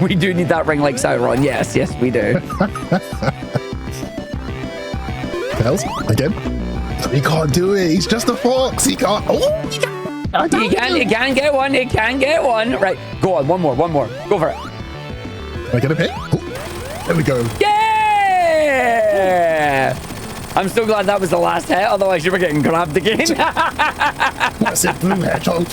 We do need that ring like Sauron. Yes, we do. Tails, again. He can't do it. He's just a fox. He can't. Oh, he can get one. He can get one. Right. Go on. One more. Go for it. Am I going to hit? Oh, there we go. Yeah! I'm so glad that was the last hit. Otherwise, you were getting grabbed again. That's it. Blue hedgehog.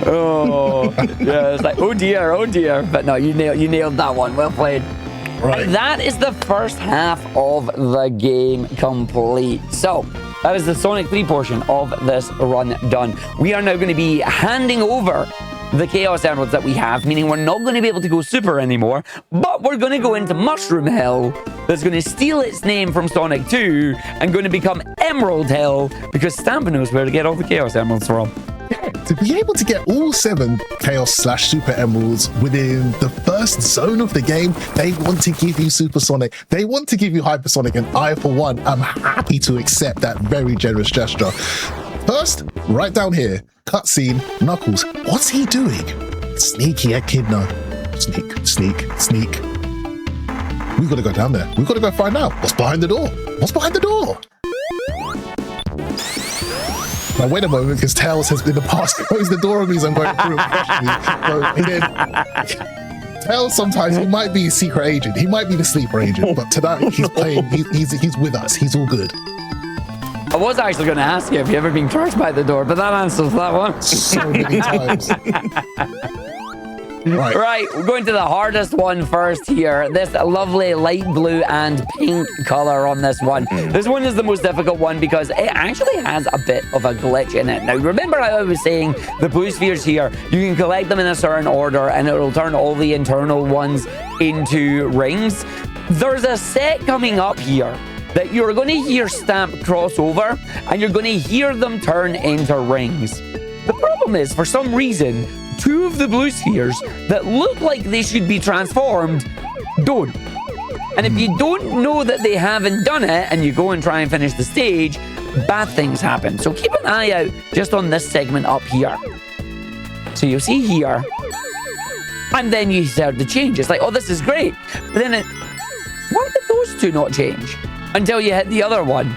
Oh, yeah. It's like, oh dear. But no, you nailed that one. Well played. Right. And that is the first half of the game complete. So that is the Sonic 3 portion of this run done. We are now going to be handing over the Chaos Emeralds that we have, meaning we're not going to be able to go Super anymore, but we're going to go into Mushroom Hill, that's going to steal its name from Sonic 2 and going to become Emerald Hill, because Stamp knows where to get all the Chaos Emeralds from. To be able to get all 7 Chaos/Super Emeralds within the first zone of the game, they want to give you Supersonic. They want to give you Hypersonic, and I, for one, am happy to accept that very generous gesture. First, right down here, cutscene, Knuckles. What's he doing? Sneaky Echidna. Sneak. We've got to go down there. We've got to go find out. What's behind the door? Now, wait a moment, because Tails has in the past closed the door on me as I'm going through and crushed me. Tails, sometimes he might be a secret agent. He might be the sleeper agent, but tonight he's playing, he's with us. He's all good. I was actually going to ask you if you ever been crushed by the door, but that answers that one. So many times. Right, we're going to the hardest one first here. This lovely light blue and pink color on this one. This one is the most difficult one because it actually has a bit of a glitch in it. Now, remember how I was saying the blue spheres here, you can collect them in a certain order and it'll turn all the internal ones into rings. There's a set coming up here that you're going to hear Stamp cross over and you're going to hear them turn into rings. The problem is, for some reason, 2 of the blue spheres that look like they should be transformed don't. And if you don't know that they haven't done it and you go and try and finish the stage, bad things happen. So keep an eye out just on this segment up here. So you'll see here, And then you start to change. It's like, oh, this is great. But then why did those two not change? Until you hit the other one.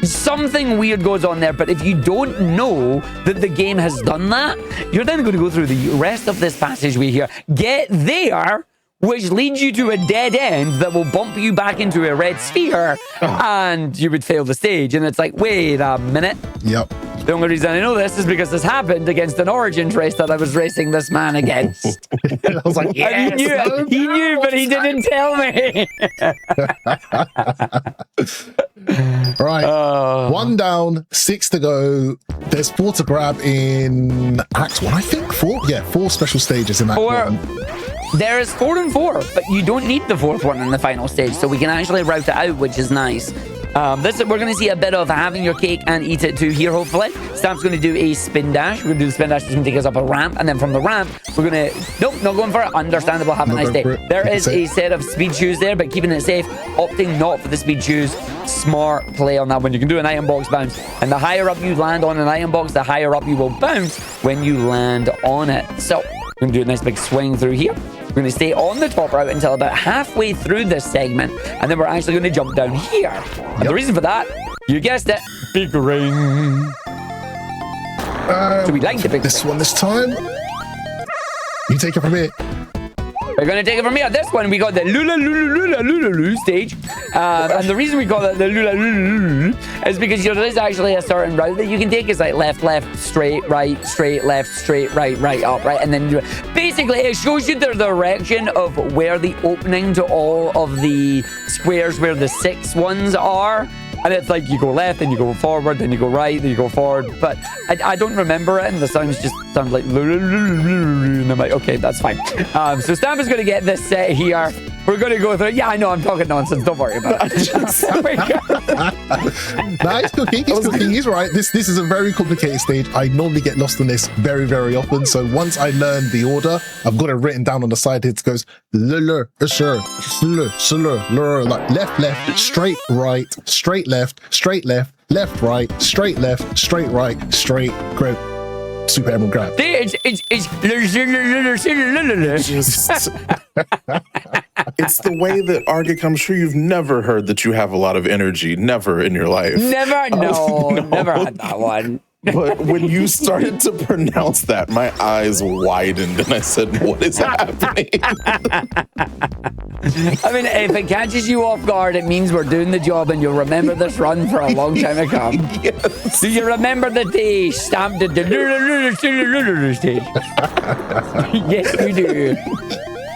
Something weird goes on there, but if you don't know that the game has done that, you're then going to go through the rest of this passageway here, get there, which leads you to a dead end that will bump you back into a red sphere, and you would fail the stage. And it's like, wait a minute. Yep. The only reason I know this is because this happened against an Origins race that I was racing this man against. I was like, yes, and he knew, but he didn't tell me. Right. 1 down, 6 to go. There's 4 to grab in Act 1, I think. 4? Yeah, 4 special stages in Act 1. There is 4 and 4, but you don't need the 4th one in the final stage, so we can actually route it out, which is nice. We're going to see a bit of having your cake and eat it too here, hopefully. Stamp's going to do a spin dash. We're going to do the spin dash. It's going to take us up a ramp. And then from the ramp, we're going to... Nope, not going for it. Understandable. Have a nice day. There is a set of speed shoes there, but keeping it safe. Opting not for the speed shoes. Smart play on that one. You can do an item box bounce. And the higher up you land on an item box, the higher up you will bounce when you land on it. So, we're going to do a nice big swing through here. We're going to stay on the top route until about halfway through this segment, and then we're actually going to jump down here. And the reason for that, you guessed it, big ring. So we like the big this ring. one this time. You take it from here. We're going to take it from here. This one, we got the Lula Lula Lula Lula Lula stage. And the reason we call it the Lula Lula Lula is because there is actually a certain route that you can take. It's like left, left, straight, right, left, straight, right, up, right. And then basically it shows you the direction of where the opening to all of the squares where the 6 ones are. And it's like you go left, then you go forward, then you go right, then you go forward. But I don't remember it, and the sounds just sound like... And I'm like, okay, that's fine. So Stamp is going to get this set here. We're going to go through... Yeah, I know, I'm talking nonsense. Don't worry about it. Nah, he's cooking. He's cooking. He's right. This is a very complicated stage. I normally get lost in this very, very often. So once I learn the order, I've got it written down on the side. It goes like left, left, straight, right, straight, left, left, right, straight, left, straight, right, straight, grab, super emerald grab. It's the way that Argick, I'm sure you've never heard that you have a lot of energy. Never in your life. Never? No, never had that one. But when you started to pronounce that, my eyes widened and I said, what is happening? I mean, if it catches you off guard, it means we're doing the job and you'll remember this run for a long time to come. Yes. Do you remember the day Stamp did the stage? Yes, we do.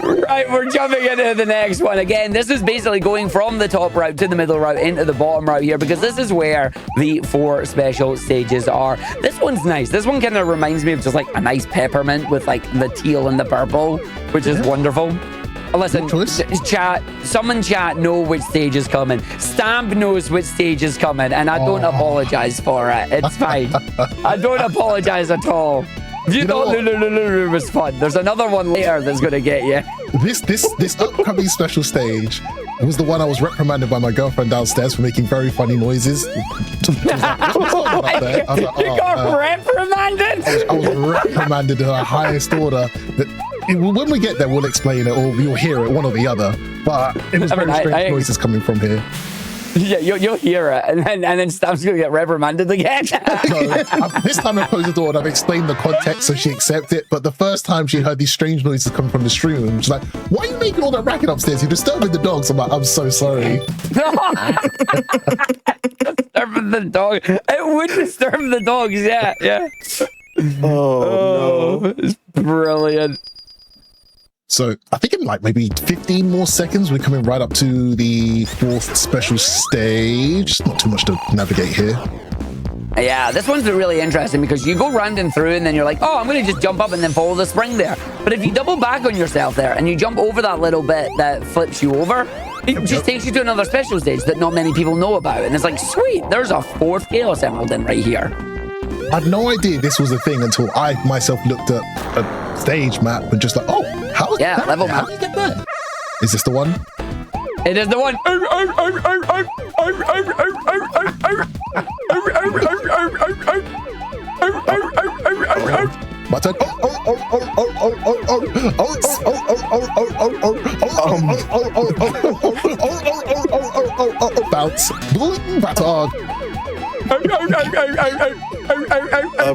Right, we're jumping into the next one. Again, this is basically going from the top route to the middle route into the bottom route here because this is where the 4 special stages are. This one's nice. This one kind of reminds me of just like a nice peppermint with like the teal and the purple, which is wonderful. Listen, chat, someone chat know which stage is coming. Stamp knows which stage is coming, and I don't apologize for it. It's fine. I don't apologize at all. You thought Lulu was fun. There's another one later that's going to get you. This upcoming special stage was the one I was reprimanded by my girlfriend downstairs for making very funny noises. You got reprimanded? I was reprimanded to the highest order. When we get there, we'll explain it, or you'll hear it, one or the other. But it was very strange noises coming from here. Yeah, you'll hear it, and then Stamp's going to get reprimanded again. No, this time I closed the door and I've explained the context so she accepted it. But the first time she heard these strange noises coming from the stream room, she's like, why are you making all that racket upstairs? You're disturbing the dogs. I'm like, I'm so sorry. Disturbing the dog. It would disturb the dogs, yeah. Oh, no. It's brilliant. So I think in like maybe 15 more seconds, we're coming right up to the 4th special stage. Not too much to navigate here. Yeah, this one's really interesting because you go random through and then you're like, oh, I'm going to just jump up and then follow the spring there. But if you double back on yourself there and you jump over that little bit that flips you over, it just takes you to another special stage that not many people know about. And it's like, sweet, there's a 4th Chaos Emerald in right here. I had no idea this was a thing until I myself looked at a stage map and just like, oh, how is that? Level How map. do you get there? Is this the one? It is the one. My turn. Bounce. Batard.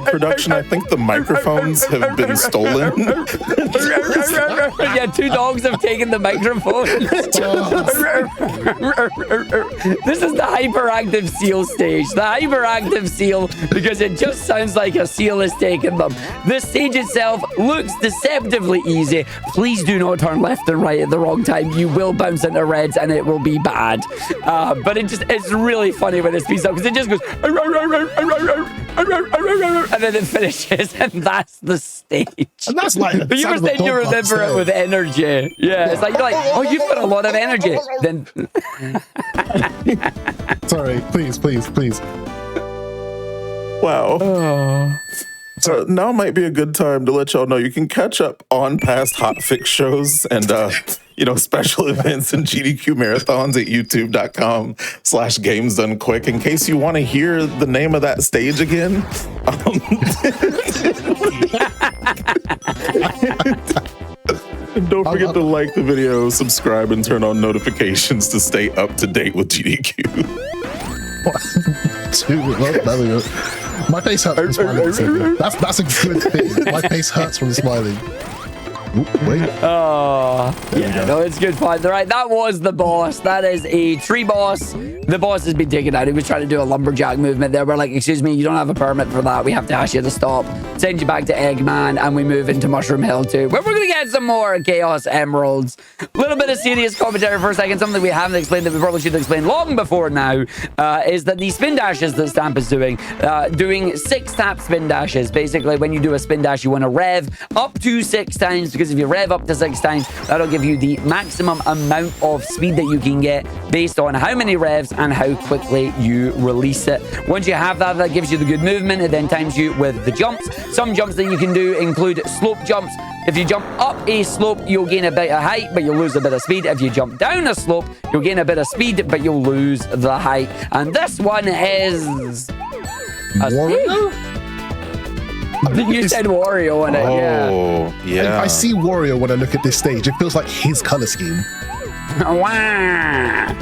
Production, I think the microphones have been stolen. Yeah, two dogs have taken the microphone. This is the hyperactive seal stage. The hyperactive seal, because it just sounds like a seal is taking them. The stage itself looks deceptively easy. Please do not turn left and right at the wrong time. You will bounce into reds and it will be bad. But it's really funny when it speeds up because it just goes and then it finishes, and that's the stage. And that's like, but you were saying you remember it with energy. Yeah, it's like you're like, oh, you've got a lot of energy. Then sorry, please. Wow. oh. So now might be a good time to let y'all know you can catch up on past hotfix shows and special events and GDQ marathons at youtube.com/gamesdonequick. In case you want to hear the name of that stage again. And don't forget to like the video, subscribe, and turn on notifications to stay up to date with GDQ. My face hurts from smiling. That's a good thing. My face hurts from smiling. Ooh, wait. Oh, yeah, no, it's good fun. Right, that was the boss. That is a tree boss. The boss has been taken out. He was trying to do a lumberjack movement there. We're like, excuse me, you don't have a permit for that. We have to ask you to stop. Send you back to Eggman, and we move into Mushroom Hill 2, where we're going to get some more Chaos Emeralds. A little bit of serious commentary for a second. Something we haven't explained that we probably should explain long before now is that the spin dashes that Stamp is doing 6-tap spin dashes. Basically, when you do a spin dash, you want to rev up to 6 times, because if you rev up to 6 times, that'll give you the maximum amount of speed that you can get based on how many revs and how quickly you release it. Once you have that, that gives you the good movement. It then times you with the jumps. Some jumps that you can do include slope jumps. If you jump up a slope, you'll gain a bit of height, but you'll lose a bit of speed. If you jump down a slope, you'll gain a bit of speed, but you'll lose the height. And this one is Wario? You said Wario in it, Oh, yeah. I see Wario when I look at this stage. It feels like his color scheme. Wah.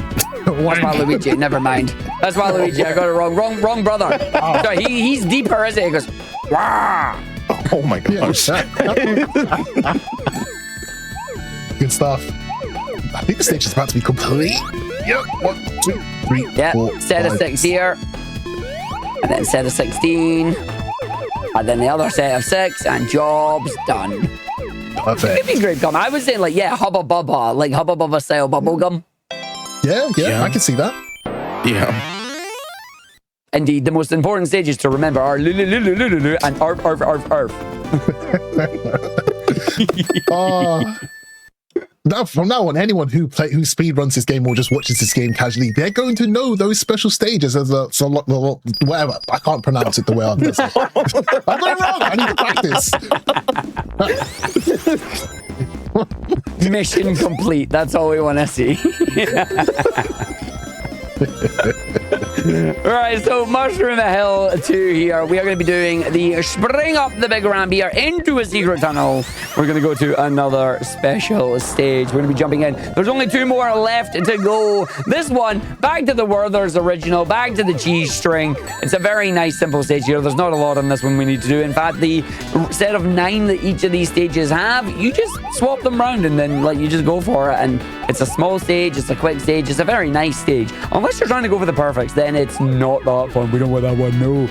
That's Waluigi. Never mind. That's Waluigi. I got it wrong. Wrong brother. Oh. So he's deeper, isn't he? He goes, wah. Oh my gosh. Good stuff. I think the stage is about to be complete. Yep. 1, 2, 3, yeah. 4, Set 5. of 6 here. And then set of 16. And then the other set of 6. And job's done. Perfect. It'd be great gum. I was saying Hubba Bubba. Like Hubba Bubba style bubble gum. Yeah, I can see that. Yeah. Indeed, the most important stages to remember are Lulu and Arf. Now, from now on, anyone who speedruns this game or just watches this game casually, they're going to know those special stages as whatever. I can't pronounce it the way I'm going to say. I'm going wrong. I need to practice. Mission complete. That's all we want to see. Alright, so Mushroom Hill 2 here. We are going to be doing the spring up the big ramp here into a secret tunnel. We're going to go to another special stage. We're going to be jumping in. There's only 2 more left to go. This one, back to the Werther's original, back to the cheese string. It's a very nice, simple stage here. There's not a lot on this one we need to do. In fact, the set of 9 that each of these stages have, you just swap them around and then you just go for it. And it's a small stage, it's a quick stage, it's a very nice stage. Unless you're trying to go for the perfects, then it's not that fun. We don't want that one, no.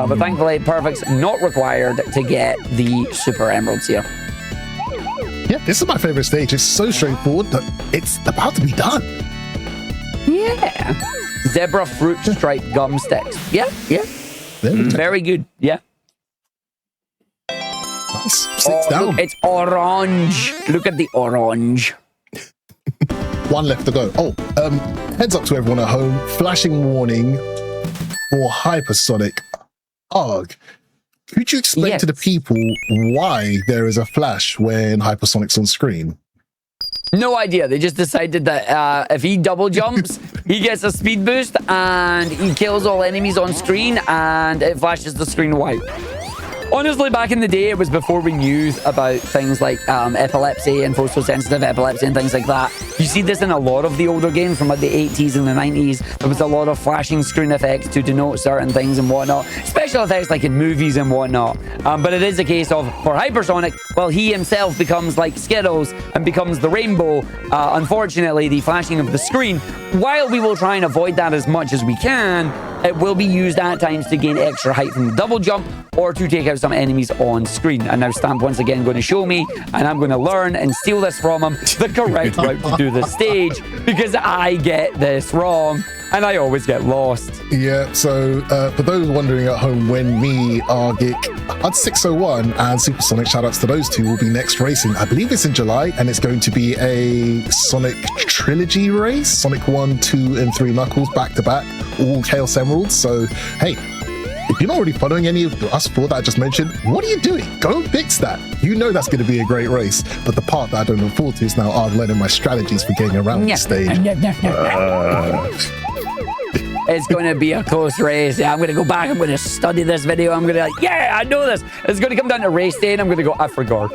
But thankfully, perfects not required to get the super emeralds here. Yeah, this is my favorite stage. It's so straightforward that it's about to be done. Yeah. Zebra fruit stripe gum sticks. Yeah. Very good. Yeah. Nice. Sits down. Look, it's orange. Look at the orange. 1 left to go. Heads up to everyone at home. Flashing warning for hypersonic. Arg, could you explain to the people why there is a flash when hypersonic's on screen? No idea. They just decided that if he double jumps, he gets a speed boost and he kills all enemies on screen and it flashes the screen white. Honestly, back in the day, it was before we knew about things like epilepsy and photosensitive epilepsy and things like that. You see this in a lot of the older games from like the 80s and the 90s. There was a lot of flashing screen effects to denote certain things and whatnot. Special effects like in movies and whatnot. But it is a case of, for Hypersonic, well, he himself becomes like Skittles and becomes the rainbow. Unfortunately, the flashing of the screen, while we will try and avoid that as much as we can, it will be used at times to gain extra height from the double jump or to take out some enemies on screen. And now Stamp once again going to show me, and I'm going to learn and steal this from him, the correct route to do the stage, because I get this wrong and I always get lost. Yeah, so for those wondering at home when me, Argick, Hud601 and Supersonic, shoutouts to those two, will be next racing. I believe it's in July, and it's going to be a Sonic trilogy race. Sonic 1, 2, and 3 Knuckles back to back, all Chaos Emeralds. So, hey, if you're not already following any of us four that I just mentioned, what are you doing? Go fix that. You know that's going to be a great race. But the part that I don't look forward to is now I'm learning my strategies for getting around the stage. It's going to be a close race. Yeah, I'm going to go back. I'm going to study this video. I'm going to be like, yeah, I know this. It's going to come down to race day, and I'm going to go, I forgot.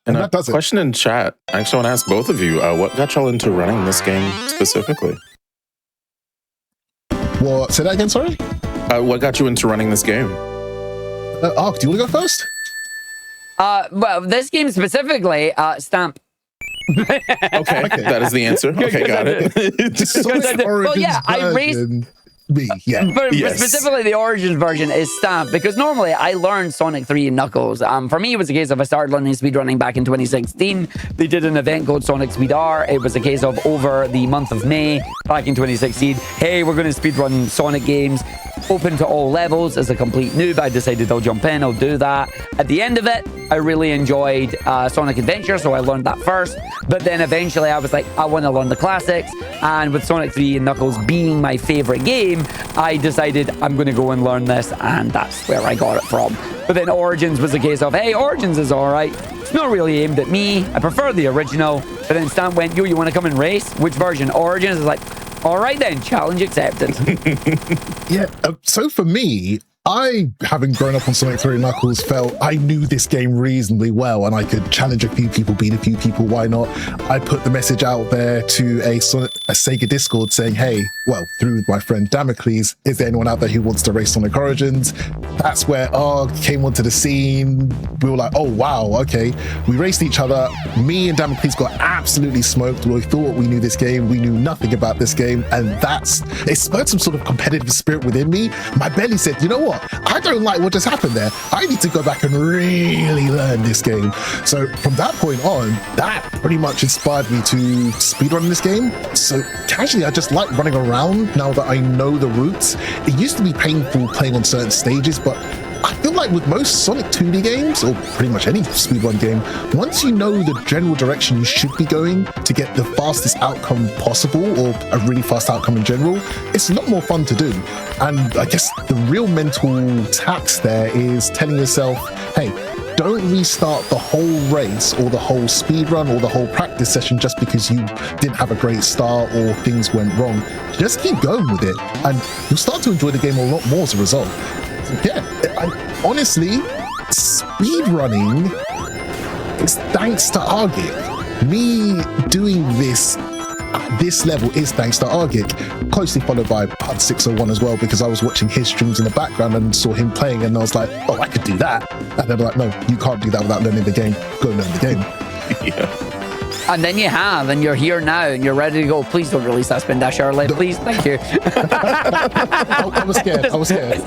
And that does it. Question in chat. I actually want to ask both of you, what got y'all into running this game specifically? What? Say that again, sorry? What got you into running this game? Ark, do you want to go first? Well, this game specifically, Stamp. Okay, that is the answer. Okay, got it. Well, yeah, I raced. Me, yeah. But specifically, the Origins version is Stamp, because normally I learned Sonic 3 and Knuckles. For me, it was a case of I started learning speedrunning back in 2016. They did an event called Sonic Speed R. It was a case of over the month of May back in 2016. Hey, we're going to speedrun Sonic games, open to all levels. As a complete noob, I decided I'll jump in, I'll do that. At the end of it, I really enjoyed Sonic Adventure, so I learned that first. But then eventually I was like, I want to learn the classics. And with Sonic 3 and Knuckles being my favorite game, I decided I'm going to go and learn this, and that's where I got it from. But then Origins was a case of, hey, Origins is all right. It's not really aimed at me. I prefer the original. But then Stan went, yo, you want to come and race? Which version? Origins is like, all right then, challenge accepted. Yeah, so for me, I, having grown up on Sonic 3 and Knuckles, felt I knew this game reasonably well and I could challenge a few people, beat a few people, why not? I put the message out there to a Sega Discord saying, hey, well, through my friend Damocles, is there anyone out there who wants to race Sonic Origins? That's where Arg came onto the scene. We were like, oh, wow, okay. We raced each other. Me and Damocles got absolutely smoked. We thought we knew this game. We knew nothing about this game. And it spurred some sort of competitive spirit within me. My belly said, you know what? I don't like what just happened there. I need to go back and really learn this game. So from that point on, that pretty much inspired me to speedrun this game. So casually, I just like running around now that I know the routes. It used to be painful playing on certain stages, but I feel like with most Sonic 2D games, or pretty much any speedrun game, once you know the general direction you should be going to get the fastest outcome possible, or a really fast outcome in general, it's a lot more fun to do. And I guess the real mental tax there is telling yourself, hey, don't restart the whole race or the whole speedrun or the whole practice session just because you didn't have a great start or things went wrong. Just keep going with it, and you'll start to enjoy the game a lot more as a result. Yeah, honestly, speedrunning is thanks to Argick. Me doing this at this level is thanks to Argick, closely followed by Hud601 as well, because I was watching his streams in the background and saw him playing, and I was like, oh, I could do that. And they're like, no, you can't do that without learning the game. Go learn the game. Yeah. And then you have, and you're here now, and you're ready to go. Please don't release that spin dash, Charlotte. Please, thank you. I was scared. I was scared.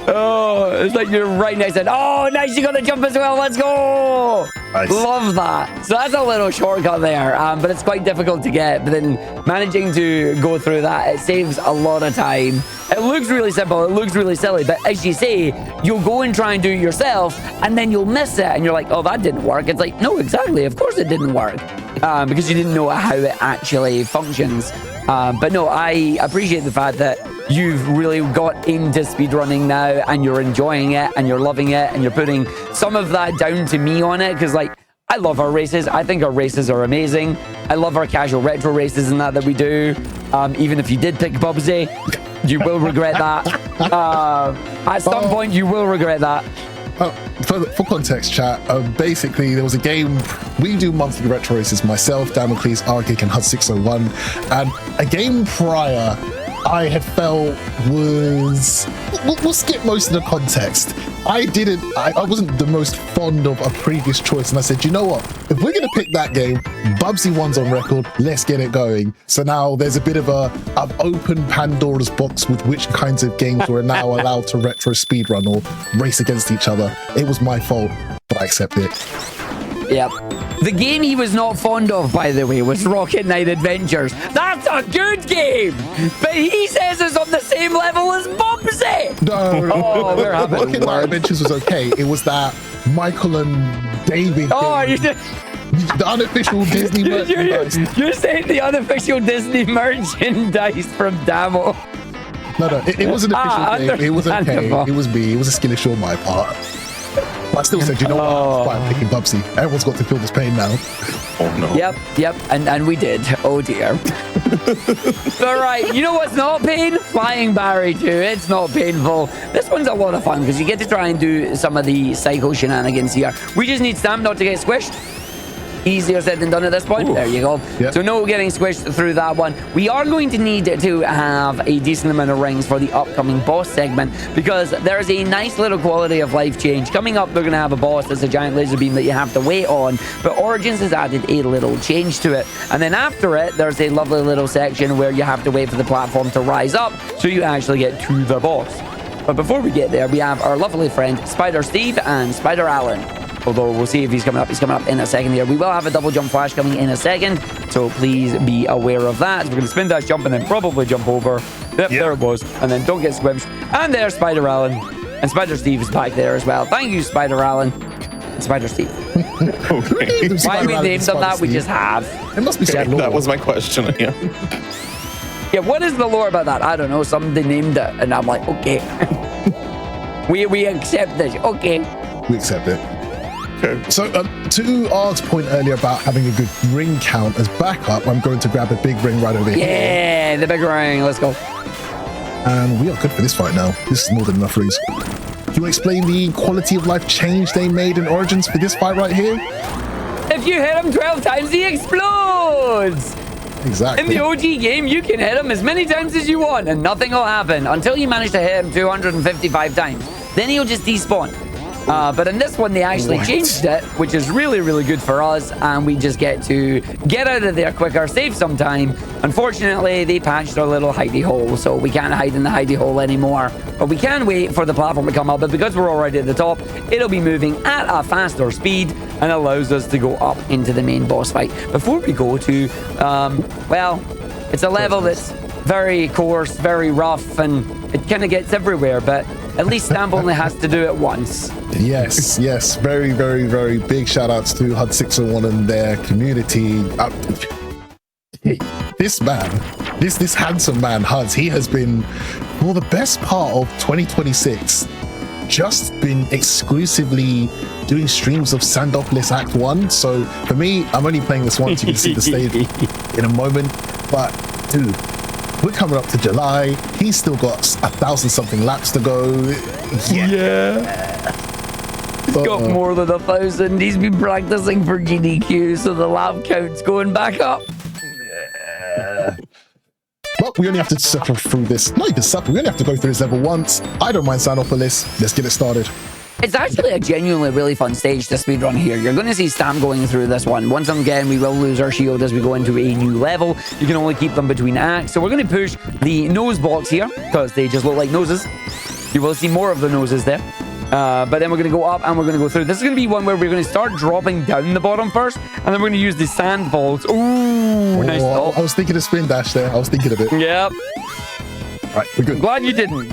It's like you're right next to it. Oh, nice, you got the jump as well. Let's go. Nice. Love that. So that's a little shortcut there, but it's quite difficult to get. But then managing to go through that, it saves a lot of time. It looks really simple. It looks really silly. But as you say, you'll go and try and do it yourself, and then you'll miss it. And you're like, oh, that didn't work. It's like, no, exactly. Of course it didn't work. Because you didn't know how it actually functions. But no, I appreciate the fact that you've really got into speedrunning now, and you're enjoying it, and you're loving it, and you're putting some of that down to me on it, because like, I love our races. I think our races are amazing. I love our casual retro races and that we do. Even if you did pick Bubsy, You will regret that. At some point, you will regret that. For context, chat, basically there was a game. We do monthly retro races, myself, Damocles, Argick, and HUD601, and a game prior I had felt was... We'll skip most of the context. I wasn't the most fond of a previous choice, and I said, you know what? If we're going to pick that game, Bubsy 1's on record, let's get it going. So now there's a bit of I've opened Pandora's box with which kinds of games we're now allowed to retro speedrun or race against each other. It was my fault, but I accept it. Yep. The game he was not fond of, by the way, was Rocket Knight Adventures. That's a good game! But he says it's on the same level as Bubsy! No. Oh, we're having Rocket Knight Adventures was okay. It was that Michael and David thing. The unofficial Disney merchandise. You're saying the unofficial Disney merchandise from Damo. No, it was an official game. It was okay. It was me. It was a skill issue on my part. But I still said, you know what? That's why I'm picking Bubsy. Everyone's got to feel this pain now. Oh, no. Yep. And we did. Oh, dear. All right. You know what's not pain? Flying Barry 2. It's not painful. This one's a lot of fun because you get to try and do some of the psycho shenanigans here. We just need Stamp not to get squished. Easier said than done at this point. Ooh. There you go. Yep. So no getting squished through that one. We are going to need to have a decent amount of rings for the upcoming boss segment because there's a nice little quality of life change. Coming up, they're going to have a boss that's a giant laser beam that you have to wait on, but Origins has added a little change to it. And then after it, there's a lovely little section where you have to wait for the platform to rise up so you actually get to the boss. But before we get there, we have our lovely friend Spider Steve and Spider Alan. Although we'll see if he's coming up. He's coming up in a second here. We will have a double jump flash coming in a second, so please be aware of that. So we're going to spin dash jump and then probably jump over. Yep, there it was. And then don't get squished. And there's Spider Alan. And Spider Steve is back there as well. Thank you, Spider Alan. And Spider Steve. Okay. Why we named them that, we just have. It must be okay, that was my question. Yeah, what is the lore about that? I don't know. Somebody named it. And I'm like, okay. we accept this. Okay. We accept it. Okay. So to Arg's point earlier about having a good ring count as backup, I'm going to grab a big ring right over here. Yeah, the big ring. Let's go. And we are good for this fight now. This is more than enough rings. Do you explain the quality of life change they made in Origins for this fight right here? If you hit him 12 times, he explodes! Exactly. In the OG game, you can hit him as many times as you want and nothing will happen until you manage to hit him 255 times. Then he'll just despawn. But in this one, they actually changed it, which is really, really good for us. And we just get to get out of there quicker, save some time. Unfortunately, they patched our little hidey hole, so we can't hide in the hidey hole anymore. But we can wait for the platform to come up. But because we're already at the top, it'll be moving at a faster speed and allows us to go up into the main boss fight. Before we go to, well, it's a level that's very coarse, very rough, and it kind of gets everywhere. But at least Stamp only has to do it once. Yes. Very, very, very big shout outs to HUD601 and their community. This man, this handsome man, HUDs, he has been, for the best part of 2026, just been exclusively doing streams of Sandopolis Act 1. So for me, I'm only playing this once. You can see the stage in a moment. But dude, we're coming up to July. He's still got 1,000-something laps to go. Yeah. He's got more than 1,000. He's been practicing for GDQ, so the lap count's going back up. Well, we only have to suffer through this. Not even suffer. We only have to go through this level once. I don't mind Sanopolis. Let's get it started. It's actually a genuinely really fun stage to speedrun here. You're going to see Stamp going through this one. Once again, we will lose our shield as we go into a new level. You can only keep them between acts. So we're going to push the nose blocks here because they just look like noses. You will see more of the noses there. But then we're going to go up and we're going to go through. This is going to be one where we're going to start dropping down the bottom first. And then we're going to use the sand balls. Ooh, nice stop. I was thinking of spin dash there. I was thinking of it. Yep. Right, we're good. I'm glad you didn't.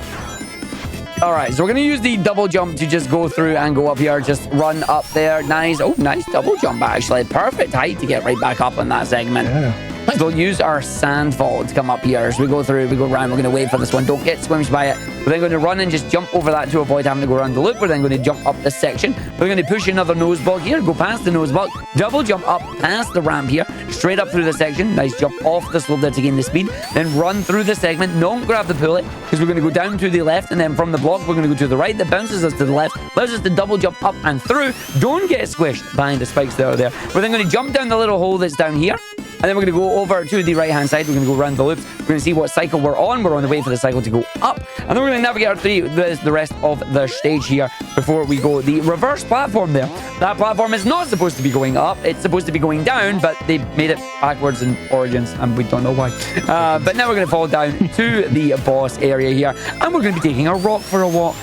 All right, so we're going to use the double jump to just go through and go up here. Just run up there. Nice. Oh, nice double jump, actually. Perfect height to get right back up on that segment. Yeah. So we'll use our sand fall to come up here as we go through. We go around. We're going to wait for this one. Don't get squished by it. We're then going to run and just jump over that to avoid having to go around the loop. We're then going to jump up this section. We're going to push another nose block here. Go past the nose block. Double jump up past the ramp here. Straight up through the section. Nice jump off the slope there to gain the speed. Then run through the segment. Don't grab the pulley because we're going to go down to the left. And then from the block, we're going to go to the right. That bounces us to the left. Allows us to double jump up and through. Don't get squished behind the spikes that are there. We're then going to jump down the little hole that's down here. And then we're going to go over to the right-hand side. We're going to go around the loops. We're going to see what cycle we're on. We're on the way for the cycle to go up. And then we're going to navigate through the rest of the stage here before we go the reverse platform there. That platform is not supposed to be going up. It's supposed to be going down, but they made it backwards in Origins, and we don't know why. But now we're going to fall down to the boss area here, and we're going to be taking a rock for a walk.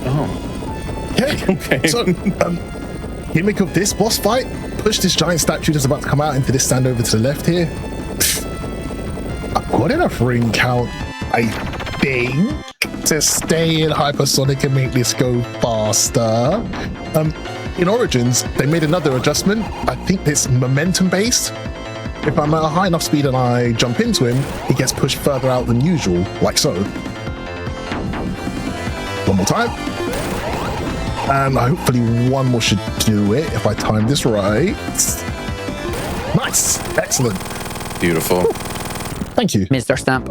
Oh. Okay. So, gimmick of this boss fight, push this giant statue that's about to come out into this stand over to the left here. I've got enough ring count, I think, to stay in hypersonic and make this go faster. In Origins, they made another adjustment. I think it's momentum based. If I'm at a high enough speed and I jump into him, he gets pushed further out than usual, like so. One more time. And hopefully one more should do it if I time this right. Nice! Excellent. Beautiful. Thank you. Mr. Stamp.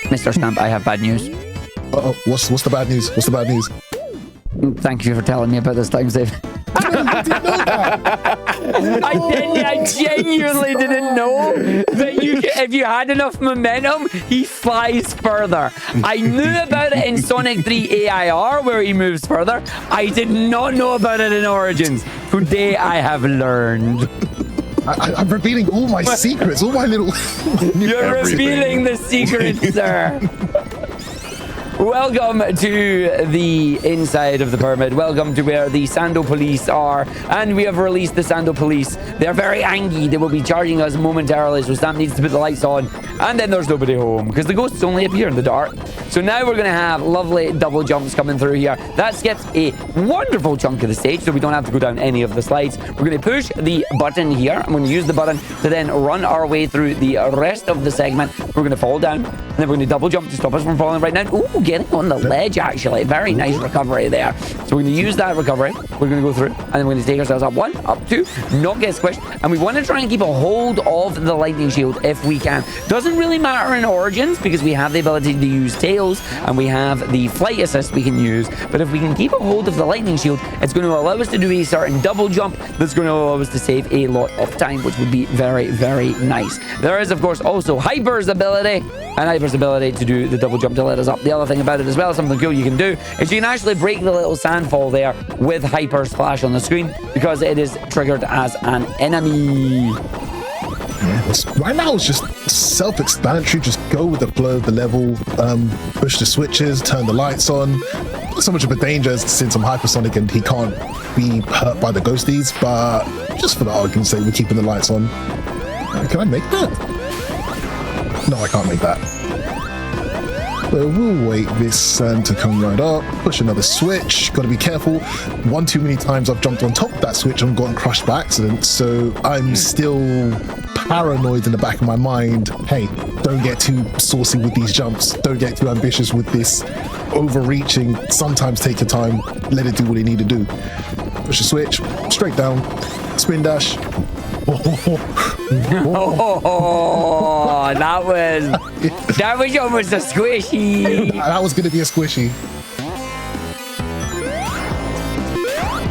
Mr. Stamp, I have bad news. Uh-oh. What's the bad news? What's the bad news? Thank you for telling me about this time save. I didn't know that. I genuinely didn't know that if you had enough momentum, he flies further. I knew about it in Sonic 3 AIR, where he moves further. I did not know about it in Origins. Today, I have learned. I'm revealing all my secrets, all my little... You're revealing the secrets, sir. Welcome to the inside of the pyramid. Welcome to where the Sando police are. And we have released the Sando police. They're very angry. They will be charging us momentarily, so Stamp needs to put the lights on. And then there's nobody home, because the ghosts only appear in the dark. So now we're going to have lovely double jumps coming through here. That skips a wonderful chunk of the stage, so we don't have to go down any of the slides. We're going to push the button here. I'm going to use the button to then run our way through the rest of the segment. We're going to fall down, and then we're going to double jump to stop us from falling right now. Ooh, getting on the ledge, actually. Very nice recovery there. So we're going to use that recovery. We're going to go through, and then we're going to take ourselves up one, up two, not get squished. And we want to try and keep a hold of the lightning shield if we can. Doesn't really matter in Origins, because we have the ability to use tails, and we have the flight assist we can use. But if we can keep a hold of the lightning shield, it's going to allow us to do a certain double jump that's going to allow us to save a lot of time, which would be very, very nice. There is, of course, also Hyper's ability, and Hyper's ability to do the double jump to let us up. The other thing about it as well, something cool you can do, is you can actually break the little sandfall there with Hyper's flash on the screen, because it is triggered as an enemy. Yeah, right now it's just self-explanatory. Just go with the flow of the level, push the switches, turn the lights on. Not so much of a danger since I'm hypersonic and he can't be hurt by the ghosties, but just for the argument's sake, we're keeping the lights on. Can I make that? No, I can't make that. So we'll wait this to come right up, push another switch. Got to be careful. One too many times I've jumped on top of that switch and gotten crushed by accident, so I'm still paranoid in the back of my mind. Hey, don't get too saucy with these jumps. Don't get too ambitious with this overreaching. Sometimes take your time, let it do what it need to do. Push the switch, straight down, spin dash. Oh, that was almost a squishy. That was gonna be a squishy.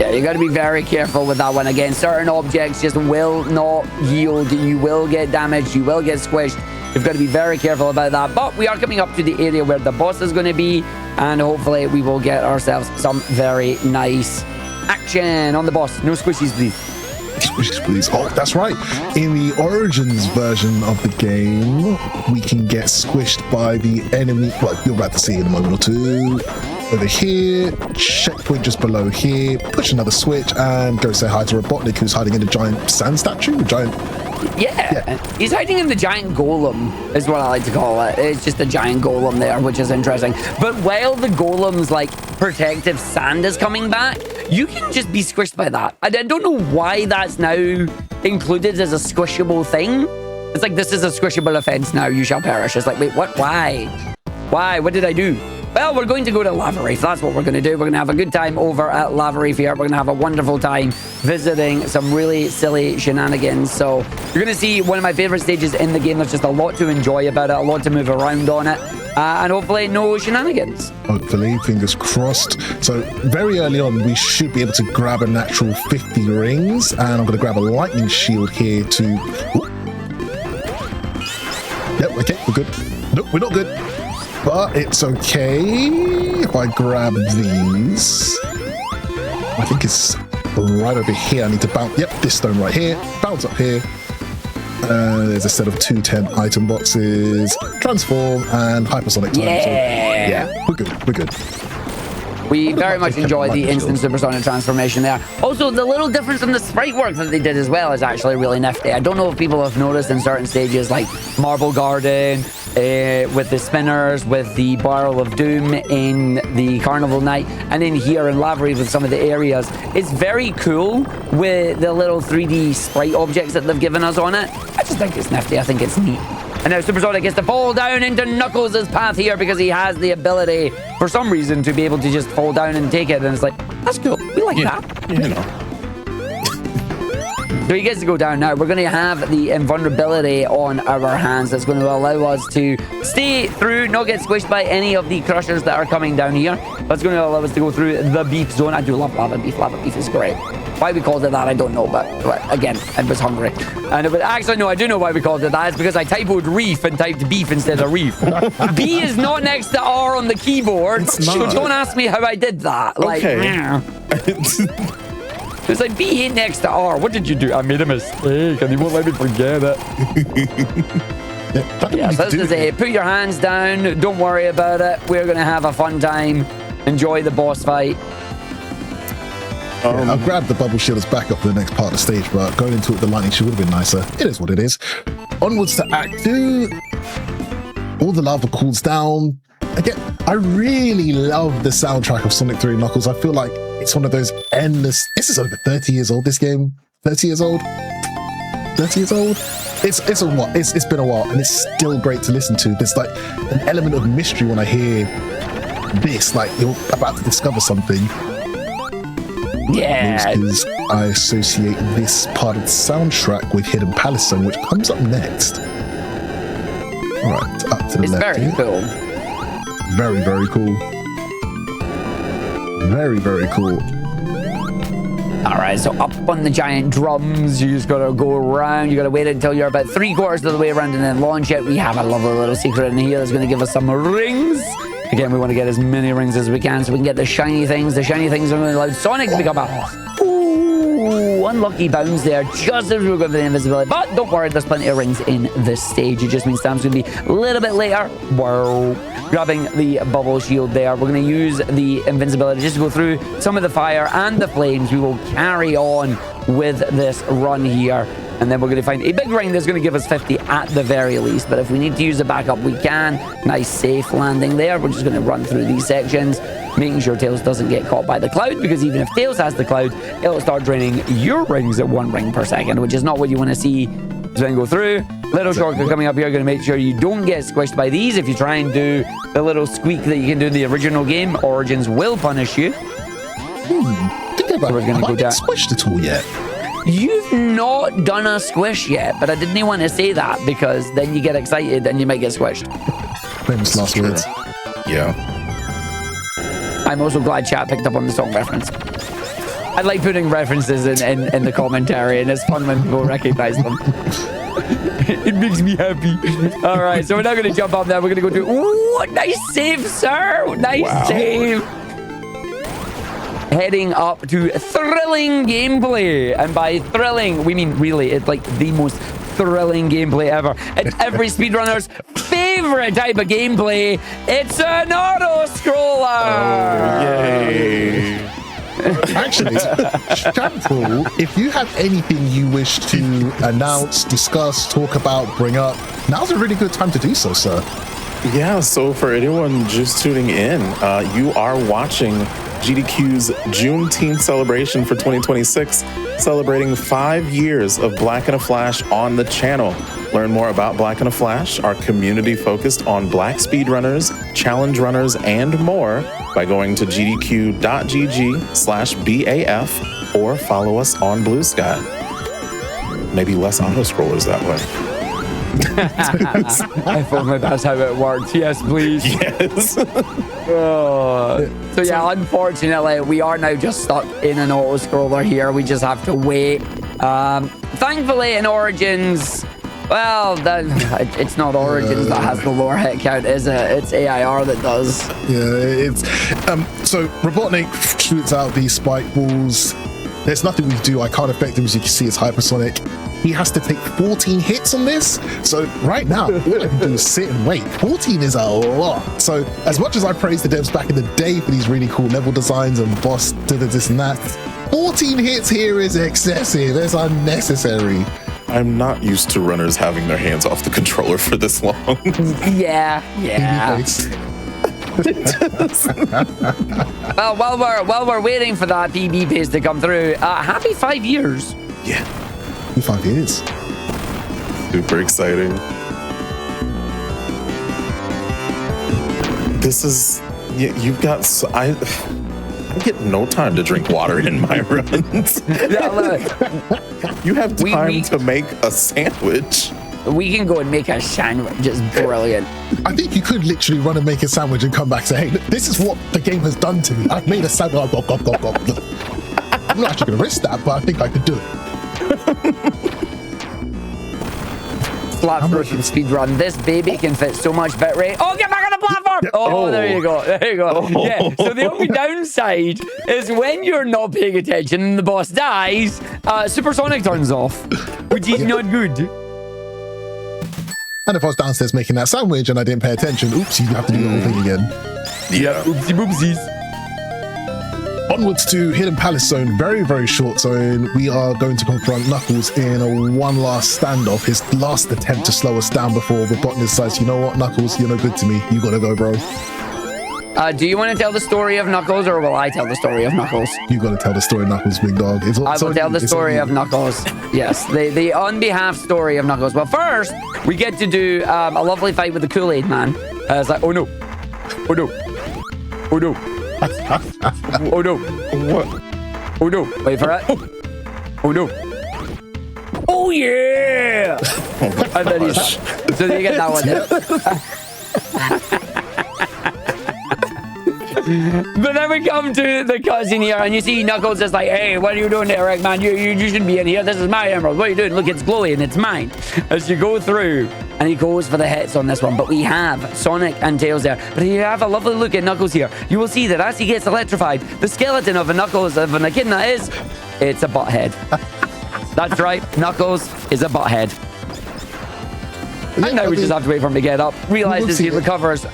Yeah, you got to be very careful with that one. Again, certain objects just will not yield. You will get damaged. You will get squished. You've got to be very careful about that. But we are coming up to the area where the boss is going to be, and hopefully we will get ourselves some very nice action on the boss. No squishies, please. Squishies, please. Oh, that's right. In the Origins version of the game, we can get squished by the enemy. Well, you're about to see in a moment or two. Over here, checkpoint just below here. Push another switch and go say hi to Robotnik, who's hiding in a giant sand statue. Yeah, he's hiding in the giant golem, is what I like to call it. It's just a giant golem there, which is interesting. But while the golem's like protective sand is coming back, you can just be squished by that. I don't know why that's now included as a squishable thing. It's like, this is a squishable offense now. You shall perish. It's like, wait, what? Why? Why? What did I do? Well, we're going to go to Lava Reef. That's what we're going to do. We're going to have a good time over at Lava Reef here. We're going to have a wonderful time visiting some really silly shenanigans. So you're going to see one of my favorite stages in the game. There's just a lot to enjoy about it, a lot to move around on it, and hopefully no shenanigans. Hopefully, fingers crossed. So very early on, we should be able to grab a natural 50 rings, and I'm going to grab a lightning shield here to... Ooh. Yep, okay, we're good. Nope, we're not good. But it's okay if I grab these. I think it's right over here. I need to bounce. Yep, this stone right here. Bounce up here. There's a set of 210 item boxes. Transform and hypersonic time. Yeah. So, we're good. We're good. We very much enjoy the instant supersonic transformation there. Also, the little difference in the sprite work that they did as well is actually really nifty. I don't know if people have noticed in certain stages like Marble Garden, with the spinners, with the Barrel of Doom in the Carnival Night, and in here in Lava Reef with some of the areas. It's very cool with the little 3D sprite objects that they've given us on it. I just think it's nifty. I think it's neat. And now Supersonic gets to fall down into Knuckles' path here because he has the ability, for some reason, to be able to just fall down and take it. And it's like, that's cool. We like that. You know. So he gets to go down now. We're going to have the invulnerability on our hands. That's going to allow us to stay through, not get squished by any of the crushers that are coming down here. That's going to allow us to go through the beef zone. I do love lava beef. Lava beef is great. Why we called it that, I don't know, but again, I was hungry. And but actually, no, I do know why we called it that. It's because I typoed reef and typed beef instead of reef. B is not next to R on the keyboard. It's not. So don't ask me how I did that. Like, Okay. it's like B ain't next to R. What did you do? I made a mistake and he won't let me forget it. Yeah, so this is it. Put your hands down. Don't worry about it. We're going to have a fun time. Enjoy the boss fight. I've grabbed the bubble shield as backup for the next part of the stage, but going into it, the lightning shield would have been nicer. It is what it is. Onwards to Act 2. All the lava cools down. Again, I really love the soundtrack of Sonic 3 Knuckles. I feel like it's one of those endless... This is over 30 years old, this game. 30 years old? 30 years old? It's been a while, and it's still great to listen to. There's like an element of mystery when I hear this, like you're about to discover something. Yeah. Because I associate this part of the soundtrack with Hidden Palace Zone, which comes up next. All right, up to the it's left. It's very here. cool. Very, very cool. Very, very cool. All right, so up on the giant drums, you just gotta go around. You gotta wait until you're about 3/4 of the way around and then launch it. We have a lovely little secret in here that's gonna give us some rings. Again, we want to get as many rings as we can so we can get the shiny things. The shiny things are going to allow Sonic to become a... Ooh, unlucky bounce there just as we were going for the invisibility. But don't worry, there's plenty of rings in this stage. It just means Sam's going to be a little bit later. Whoa. Grabbing the bubble shield there. We're going to use the invincibility just to go through some of the fire and the flames. We will carry on with this run here. And then we're going to find a big ring that's going to give us 50 at the very least. But if we need to use a backup, we can. Nice safe landing there. We're just going to run through these sections, making sure Tails doesn't get caught by the cloud, because even if Tails has the cloud, it'll start draining your rings at 1 ring per second, which is not what you want to see. So then go through. Little shortcut coming up here. Going to make sure you don't get squished by these. If you try and do the little squeak that you can do in the original game, Origins will punish you. Think about So we're going to go down. Squished at all yet? You've not done a squish yet, but I didn't want to say that because then you get excited and you might get squished. Famous last words. Yeah. I'm also glad chat picked up on the song reference. I like putting references in the commentary, and it's fun when people recognize them. It makes me happy. All right, so we're now going to jump up there. We're going to go to... Ooh, nice save, sir. Nice save. Heading up to thrilling gameplay. And by thrilling, we mean really, it's like the most thrilling gameplay ever. It's every speedrunner's favorite type of gameplay. It's an auto-scroller. Oh, yay. Actually, Champrul, if you have anything you wish to announce, discuss, talk about, bring up, now's a really good time to do so, sir. Yeah, so for anyone just tuning in, you are watching GDQ's Juneteenth Celebration for 2026, celebrating 5 years of Black in a Flash on the channel. Learn more about Black in a Flash, our community focused on Black speedrunners, challenge runners, and more by going to gdq.gg/BAF or follow us on Blue Sky. Maybe less auto-scrollers that way. If only that's how it worked. Yes, please. Yes. So yeah, unfortunately, we are now just stuck in an auto-scroller here. We just have to wait. Thankfully, in Origins, well, it's not Origins that has the lower hit count, is it? It's AIR that does. Yeah, it's so Robotnik shoots out these spike balls. There's nothing we can do. I can't affect him. As you can see, it's hypersonic. He has to take 14 hits on this. So right now, all I can do is sit and wait. 14 is a lot. So as much as I praised the devs back in the day for these really cool level designs and boss this and that, 14 hits here is excessive. It's unnecessary. I'm not used to runners having their hands off the controller for this long. Yeah. Well, while we're waiting for that PB pace to come through, happy 5 years. Yeah. 5 years. Super exciting. This is, you've got, I get no time to drink water in my runs. Yeah, look, you have time to make a sandwich. we can go and make a sandwich. It's brilliant. I think you could literally run and make a sandwich and come back and say, hey, look, this is what the game has done to me. I've made a sandwich. I'm not actually going to risk that, but I think I could do it. Flat version speedrun. This baby can fit so much bit rate. Oh, get back on the platform! Oh, there you go. There you go. Oh. Yeah. So the only downside is when you're not paying attention and the boss dies, supersonic turns off, which is not good. And if I was downstairs making that sandwich and I didn't pay attention, oops, you have to do the whole thing again. Yeah. Oopsie boopsies. Onwards to Hidden Palace Zone, very, very short zone. We are going to confront Knuckles in a one last standoff, his last attempt to slow us down before Robotnik decides, you know what, Knuckles, you're no good to me. You gotta go, bro. Do you want to tell the story of Knuckles, or will I tell the story of Knuckles? You gotta tell the story of Knuckles, big dog. I will tell the story of Knuckles. Yes, the on behalf story of Knuckles. Well, first, we get to do a lovely fight with the Kool-Aid Man. It's like, oh no. Oh no. Oh no. Oh no. What? Oh no. Wait for it. Oh no. Oh yeah. Oh my And then he's, so you get that one. But then we come to the cutscene here, and you see Knuckles is like, hey, what are you doing there, Eggman? You shouldn't be in here. This is my emerald. What are you doing? Look, it's glowy and it's mine. As you go through, and he goes for the hits on this one. But we have Sonic and Tails there. But if you have a lovely look at Knuckles here, you will see that as he gets electrified, the skeleton of a Knuckles, of an echidna is, it's a butthead. That's right. Knuckles is a butthead. And now we just have to wait for him to get up. Realizes he recovers.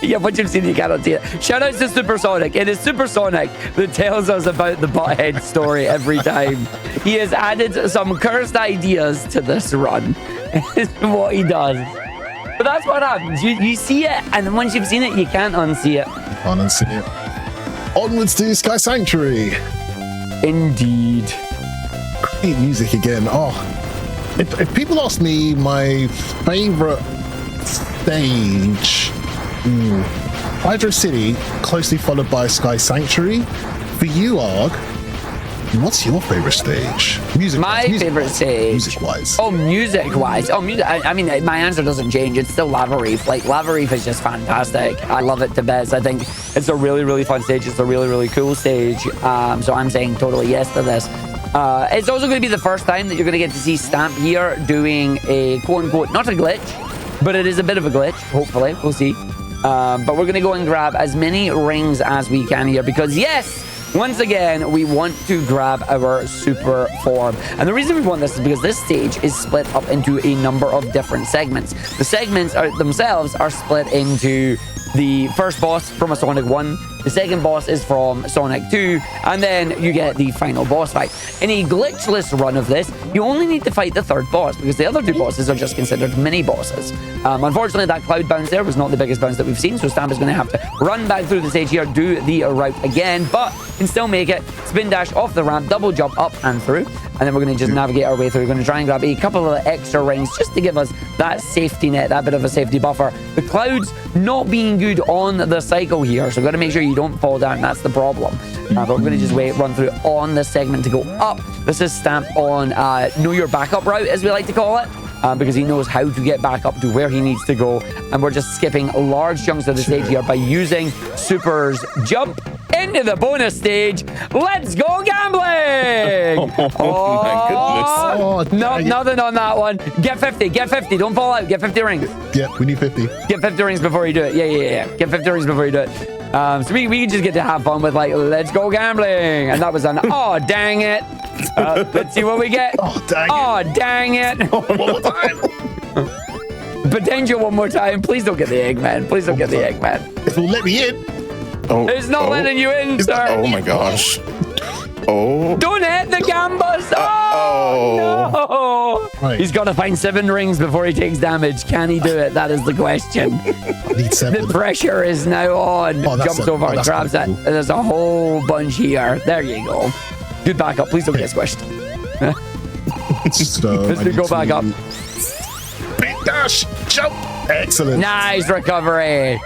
Yeah, once you've seen it, you cannot see it. Shout out to Supersonic. It is Supersonic that tells us about the butthead story every time. He has added some cursed ideas to this run. Is what he does. But that's what happens. You see it, and once you've seen it, you can't unsee it. Can't unsee it. Onwards to Sky Sanctuary. Indeed. Great music again. Oh, if people ask me my favorite stage, Hydro City, closely followed by Sky Sanctuary. For you, Arg, what's your favorite stage? Favorite stage. Music-wise. Oh, music-wise. Oh, music. I mean, my answer doesn't change. It's still Lava Reef. Like, Lava Reef is just fantastic. I love it to bits. I think it's a really, really fun stage. It's a really, really cool stage. So I'm saying totally yes to this. It's also going to be the first time that you're going to get to see Stamp here doing a quote-unquote, not a glitch, but it is a bit of a glitch, hopefully. We'll see. But we're going to go and grab as many rings as we can here because, yes, Once again, we want to grab our super form. And the reason we want this is because this stage is split up into a number of different segments. The segments themselves are split into the first boss from a Sonic 1, the second boss is from Sonic 2, and then you get the final boss fight. In a glitchless run of this, you only need to fight the third boss, because the other two bosses are just considered mini-bosses. Unfortunately, that cloud bounce there was not the biggest bounce that we've seen, so Stamp is going to have to run back through the stage here, do the route again, but can still make it. Spin dash off the ramp, double jump up and through, and then we're going to just navigate our way through. We're going to try and grab a couple of extra rings just to give us that safety net, that bit of a safety buffer. The clouds not being good on the cycle here, so we've got to make sure you don't fall down. That's the problem. But we're going to just run through on this segment to go up. This is Stamp on Know Your Backup route, as we like to call it. Because he knows how to get back up to where he needs to go. And we're just skipping large chunks of the stage here by using Super's jump into the bonus stage. Let's go gambling! Oh, my goodness. No, nothing on that one. Get 50, get 50. Don't fall out. Get 50 rings. Yeah, we need 50. Get 50 rings before you do it. Yeah. Get 50 rings before you do it. So we just get to have fun with, like, let's go gambling. And that was an, oh, dang it. Let's see what we get. Oh, dang it. Oh, dang it. One more time. Potential one more time. Please don't get the Eggman. Please don't get the Eggman. If it'll let me in. Oh, It's not letting you in, sir. Oh my gosh. Oh. Don't hit the gambas. Oh, no. Right. He's got to find 7 rings before he takes damage. Can he do it? That is the question. I need 7. The pressure is now on. Oh, that's Jumps 7. over, Oh, that's grabs pretty it. cool. There's a whole bunch here. There you go. Good backup. Please don't get squished. So Let's go back up. Big dash, jump. Excellent. Nice recovery.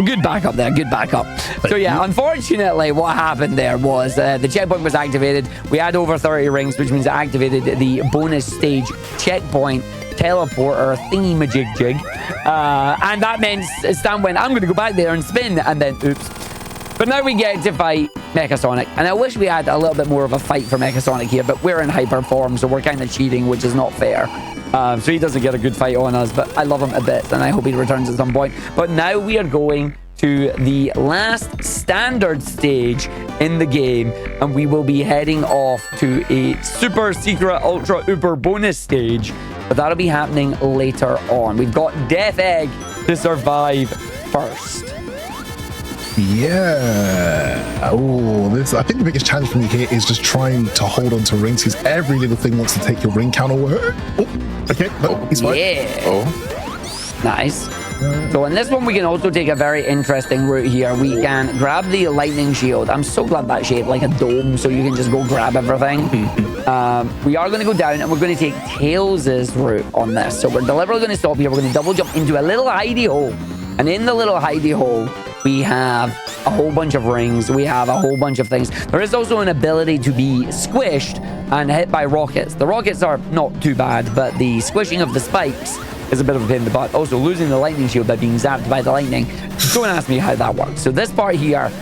Good backup there. Good backup. So yeah, unfortunately, what happened there was the checkpoint was activated. We had over 30 rings, which means it activated the bonus stage checkpoint teleporter thingy-majig jig. And that meant Stan went, I'm going to go back there and spin. And then, oops. But now we get to fight Mecha Sonic. And I wish we had a little bit more of a fight for Mecha Sonic here, but we're in hyper form, so we're kind of cheating, which is not fair. So he doesn't get a good fight on us, but I love him a bit, and I hope he returns at some point. But now we are going to the last standard stage in the game, and we will be heading off to a super secret ultra uber bonus stage, but that'll be happening later on. We've got Death Egg to survive first. Yeah. Oh, I think the biggest challenge for me here is just trying to hold on to rings, because every little thing wants to take your ring count away. Oh, okay. No, he's fine. Yeah. Oh. Nice. So in this one, we can also take a very interesting route here. We can grab the lightning shield. I'm so glad that's shaped like a dome, so you can just go grab everything. We are going to go down, and we're going to take Tails' route on this. So we're deliberately going to stop here. We're going to double jump into a little hidey hole. And in the little hidey hole, we have a whole bunch of rings. We have a whole bunch of things. There is also an ability to be squished and hit by rockets. The rockets are not too bad, but the squishing of the spikes is a bit of a pain in the butt. Also, losing the lightning shield by being zapped by the lightning. Don't ask me how that works. So this part here,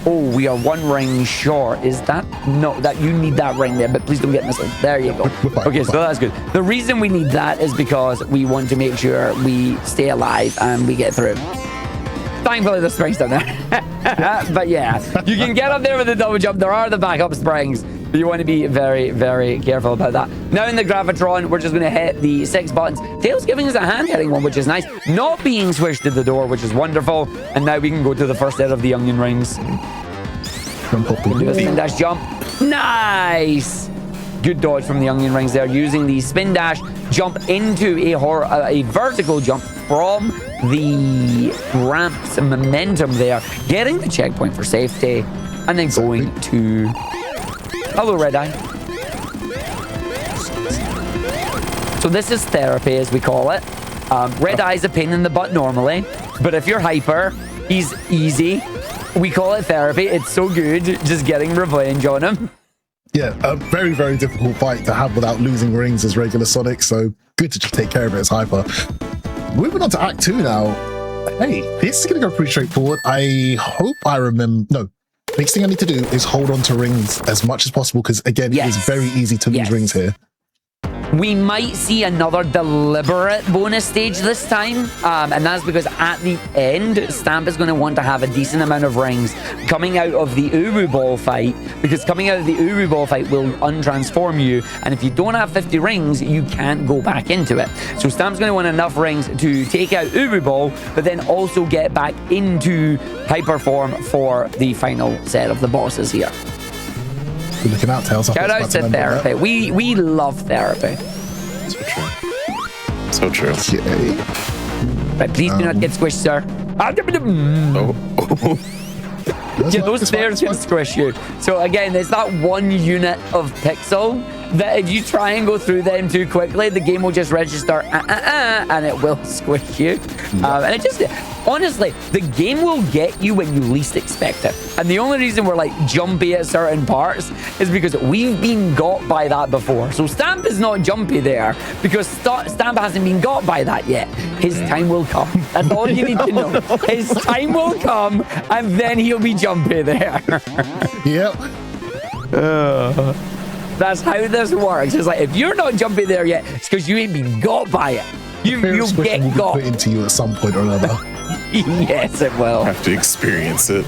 oh, we are 1 ring short. Is that? No, that you need that ring there, but please don't get missile. There you go. Okay, so that's good. The reason we need that is because we want to make sure we stay alive and we get through. Thankfully, the springs down there. But yeah, you can get up there with the double jump. There are the backup springs. But you want to be very, very careful about that. Now in the Gravitron, we're just going to hit the 6 buttons. Tails giving us a hand-hitting one, which is nice. Not being swished to the door, which is wonderful. And now we can go to the first set of the onion rings. Do a spin dash jump. Nice! Good dodge from the onion rings there. Using the spin dash jump into a vertical jump from the ramp's momentum there. Getting the checkpoint for safety. And then going to... Hello, Red Eye. So this is therapy, as we call it. Red Eye's a pain in the butt normally. But if you're hyper, he's easy. We call it therapy. It's so good just getting revenge on him. Yeah, a very, very difficult fight to have without losing rings as regular Sonic, so good to just take care of it as hyper. Moving on to Act 2 now. Hey, this is going to go pretty straightforward. I hope I remember... No, next thing I need to do is hold on to rings as much as possible, because, again, it is very easy to lose rings here. We might see another deliberate bonus stage this time, and that's because at the end, Stamp is going to want to have a decent amount of rings coming out of the Uwu Ball fight, because coming out of the Uwu Ball fight will untransform you, and if you don't have 50 rings, you can't go back into it. So Stamp's going to want enough rings to take out Uwu Ball, but then also get back into hyper form for the final set of the bosses here. We're looking out, Tails. Shout out to therapy. We love therapy. So true. So true. Okay. Right, please do not get squished, sir. Oh. Yeah, those stairs can squish you. So again, it's that 1 unit of pixel that if you try and go through them too quickly, the game will just register and it will squish you. And it just, honestly, the game will get you when you least expect it. And the only reason we're like jumpy at certain parts is because we've been got by that before. So Stamp is not jumpy there because Stamp hasn't been got by that yet. His time will come. That's all you need to know. His time will come and then he'll be jumpy there. Yep. That's how this works. It's like, if you're not jumpy there yet, it's because you ain't been got by it. You'll get got. Put into you at some point or another. Yes, it will. Have to experience it.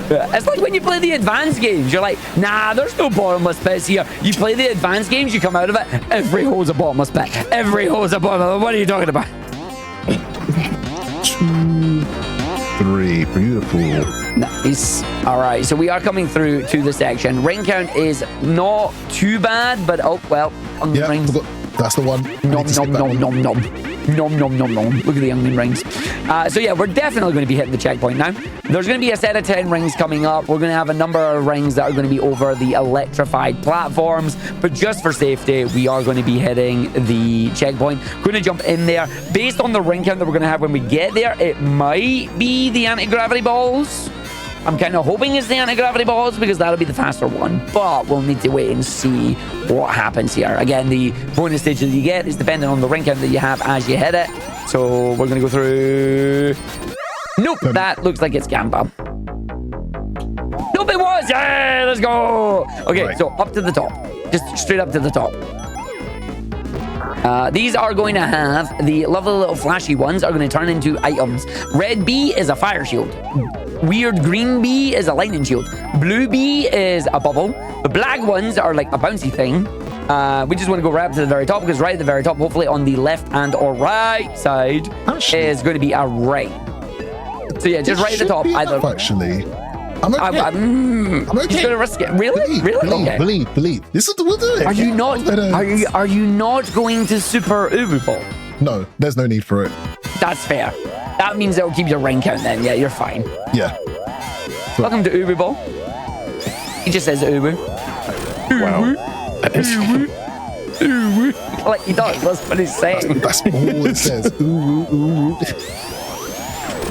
It's like when you play the advanced games. You're like, nah, there's no bottomless pits here. You play the advanced games, you come out of it, every hole's a bottomless pit. Every hole's a bottomless. What are you talking about? 2, 3. Beautiful. Nice. All right, so we are coming through to the section. Ring count is not too bad, but oh well. Yeah, rings. that's the one. Nom, nom, nom, nom, nom. Nom, nom, nom, nom. Look at the onion rings. So yeah, we're definitely going to be hitting the checkpoint now. There's going to be a set of 10 rings coming up. We're going to have a number of rings that are going to be over the electrified platforms. But just for safety, we are going to be hitting the checkpoint. Going to jump in there. Based on the ring count that we're going to have when we get there, it might be the anti-gravity balls. I'm kind of hoping it's the anti-gravity balls because that'll be the faster one, but we'll need to wait and see what happens here. Again, the bonus stage that you get is dependent on the ring count that you have as you hit it. So we're going to go through... Nope, that looks like it's Gamba. Nope, it was! Yeah, let's go! Okay, right. So up to the top. Just straight up to the top. These are going to have the lovely little flashy ones are going to turn into items. Red bee is a fire shield. Weird green bee is a lightning shield. Blue bee is a bubble. The black ones are like a bouncy thing. We just want to go right up to the very top because right at the very top, hopefully on the left and or right side, is going to be a ring. So yeah, just right at the top. Actually, I'm okay. I'm okay. Just gonna risk it. Really? Okay. Believe. This is the we'll do it. Are you not? Are you not going to super Uwu Ball? No, there's no need for it. That's fair. That means it'll keep your ring count then. Yeah, you're fine. Yeah. Welcome to Uwu Ball. He just says Uwu. Wow. Uwu. Uwu. Like he does. That's what he's saying. That's all it says. Uwu.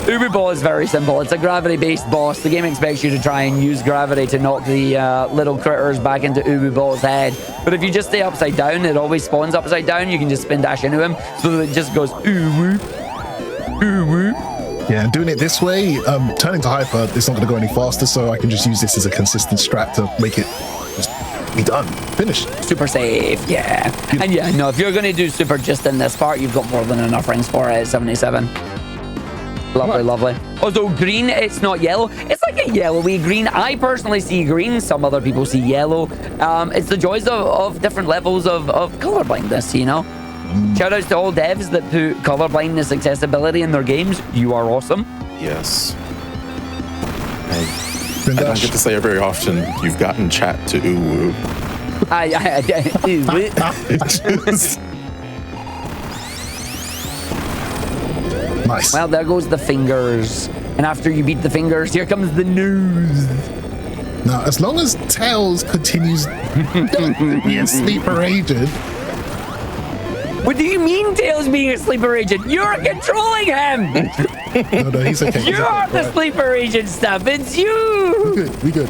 Uwu Ball is very simple. It's a gravity-based boss. The game expects you to try and use gravity to knock the little critters back into Uwu Ball's head. But if you just stay upside down, it always spawns upside down. You can just spin dash into him. So that it just goes Uwu. Uwu. Yeah, and doing it this way, turning to hyper, it's not going to go any faster, so I can just use this as a consistent strat to make it just be done. Finished. Super safe, yeah. And yeah, no, if you're going to do super just in this part, you've got more than enough rings for it at 77. Lovely, lovely. Although green, it's not yellow. It's like a yellowy green. I personally see green. Some other people see yellow. It's the joys of different levels of colorblindness, you know? Shout outs to all devs that put colorblindness accessibility in their games. You are awesome. Yes. I don't get to say it very often. You've gotten chat to Uwu. Nice. Well, there goes the fingers. And after you beat the fingers, here comes the nose. Now, as long as Tails continues to be a sleeper agent. What do you mean Tails being a sleeper agent? You're controlling him! No, he's okay. You're the sleeper agent stuff. It's you! We good.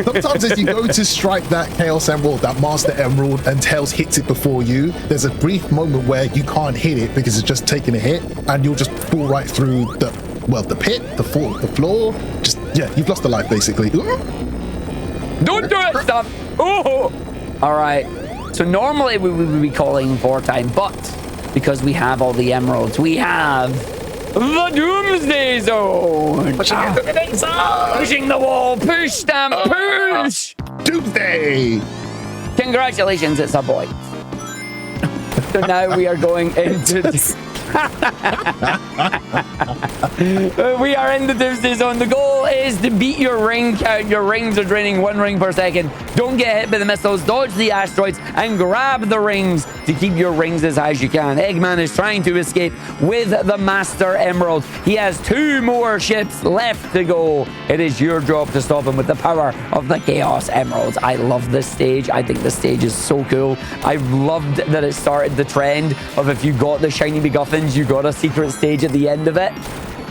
Sometimes as you go to strike that Chaos Emerald, that Master Emerald, and Tails hits it before you, there's a brief moment where you can't hit it because it's just taking a hit, and you'll just fall right through the pit, the floor. Just, yeah, you've lost a life, basically. Don't do it, stuff! Oh! All right. So normally we would be calling for time, but because we have all the emeralds, we have the Doomsday Zone. Pushing the wall. Push, Stamp, push. Doomsday. Congratulations, it's a boy. So now we are going into... we are in the Doomsday Zone. The goal is to beat your ring count. Your rings are draining 1 ring per second. Don't get hit by the missiles. Dodge the asteroids and grab the rings to keep your rings as high as you can. Eggman is trying to escape with the Master Emerald. He has 2 more ships left to go. It is your job to stop him with the power of the Chaos Emeralds. I love this stage. I think this stage is so cool. I loved that it started the trend of if you got the shiny MacGuffins, you got a secret stage at the end of it.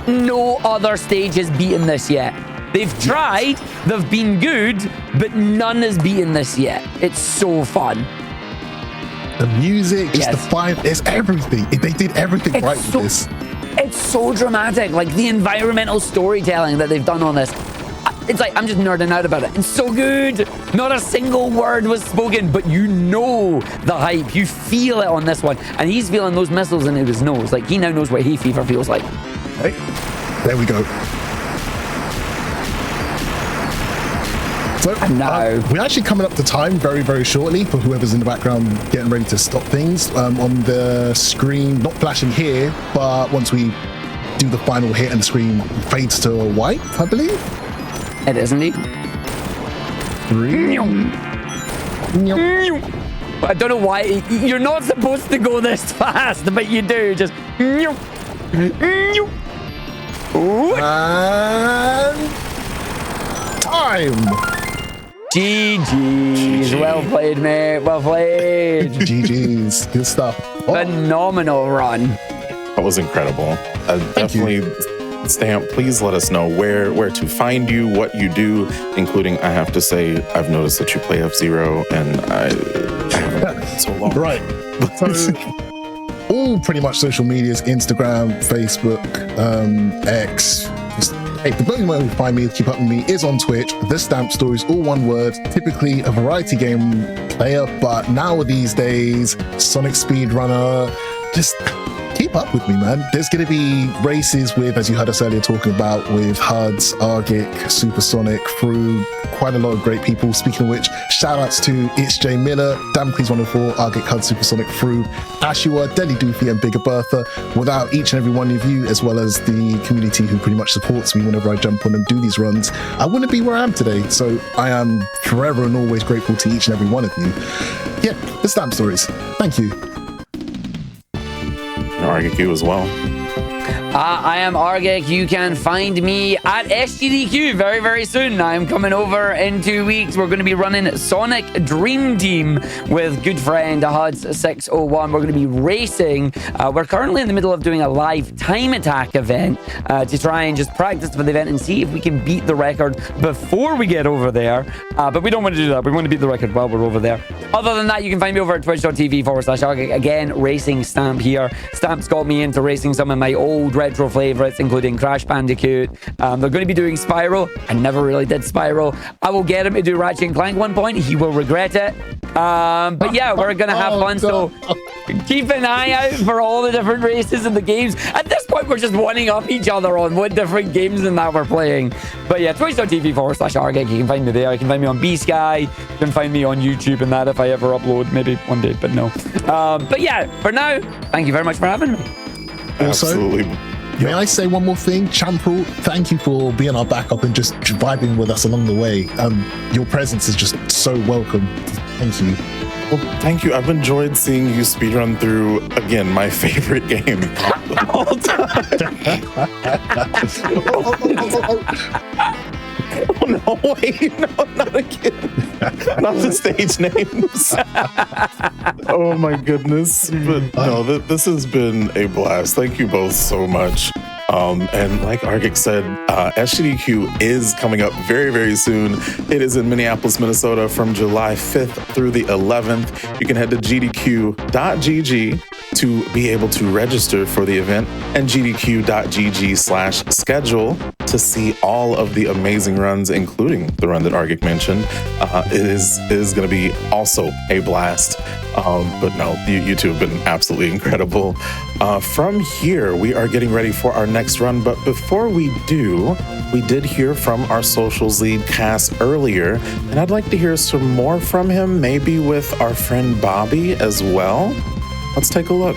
No other stage has beaten this yet. They've tried, they've been good, but none has beaten this yet. It's so fun. The music, just the fire, it's everything. They did everything right with this. It's so dramatic. Like the environmental storytelling that they've done on this. It's like, I'm just nerding out about it. It's so good. Not a single word was spoken, but you know the hype. You feel it on this one. And he's feeling those missiles into his nose. Like, he now knows what hay fever feels like. Hey, there we go. So, we're actually coming up to time very, very shortly for whoever's in the background getting ready to stop things. On the screen, not flashing here, but once we do the final hit and the screen fades to white, I believe. It is indeed. 3. I don't know why. You're not supposed to go this fast, but you do. Just... And... time! GG's. Well played, mate. Well played. GG's. Good stuff. Phenomenal run. That was incredible. Definitely... Stamp, please let us know where to find you, what you do, including, I have to say, I've noticed that you play F-Zero, and I haven't done it in so long. Right. So, all pretty much social medias, Instagram, Facebook, X. Hey, the only way to find me, keep up with me, is on Twitch. TheStampStories, all one word. Typically a variety game player, but now these days, Sonic speedrunner. Just... keep up with me, man. There's going to be races with, as you heard us earlier talking about, with HUDs, Argick, Supersonic, Through, quite a lot of great people. Speaking of which, shout outs to It's J Miller, Damcleys104, Argick, HUD, Supersonic, Through, Ashua, Deli Doofy, and Bigger Bertha. Without each and every one of you, as well as the community who pretty much supports me whenever I jump on and do these runs, I wouldn't be where I am today. So I am forever and always grateful to each and every one of you. Yeah, the Stamp Stories. Thank you. Argick, you as well. I am Argick. You can find me at SGDQ very, very soon. I'm coming over in 2 weeks. We're going to be running Sonic Dream Team with good friend HUDS601. We're going to be racing. We're currently in the middle of doing a live time attack event to try and just practice for the event and see if we can beat the record before we get over there. But we don't want to do that. We want to beat the record while we're over there. Other than that, you can find me over at twitch.tv/Argick. Again, racing Stamp here. Stamp's got me into racing some of my old retro favorites, including Crash Bandicoot. They're going to be doing Spyro. I never really did Spyro. I will get him to do Ratchet and Clank one point. He will regret it. But yeah, we're going to have fun. So keep an eye out for all the different races and the games. At this point, we're just one up each other on what different games and that we're playing. But yeah, twitch.tv/Argick. You can find me there. You can find me on B-Sky. You can find me on YouTube and that if I ever upload. Maybe one day, but no. But yeah, for now, thank you very much for having me. Also, absolutely. May I say one more thing? Champrul, thank you for being our backup and just vibing with us along the way. Your presence is just so welcome. Thank you. Well, thank you. I've enjoyed seeing you speedrun through, again, my favorite game of all time. Oh, no, wait. No, not again. Not the stage names. Oh, my goodness. But no, this has been a blast. Thank you both so much. And like Argick said, SGDQ is coming up very, very soon. It is in Minneapolis, Minnesota from July 5th through the 11th. You can head to gdq.gg to be able to register for the event, and gdq.gg/schedule to see all of the amazing runs, including the run that Argick mentioned. It is going to be also a blast. But no, you two have been absolutely incredible. From here, we are getting ready for our next run. But before we do, we did hear from our socials lead, Cass, earlier, and I'd like to hear some more from him, maybe with our friend Bobby as well. Let's take a look.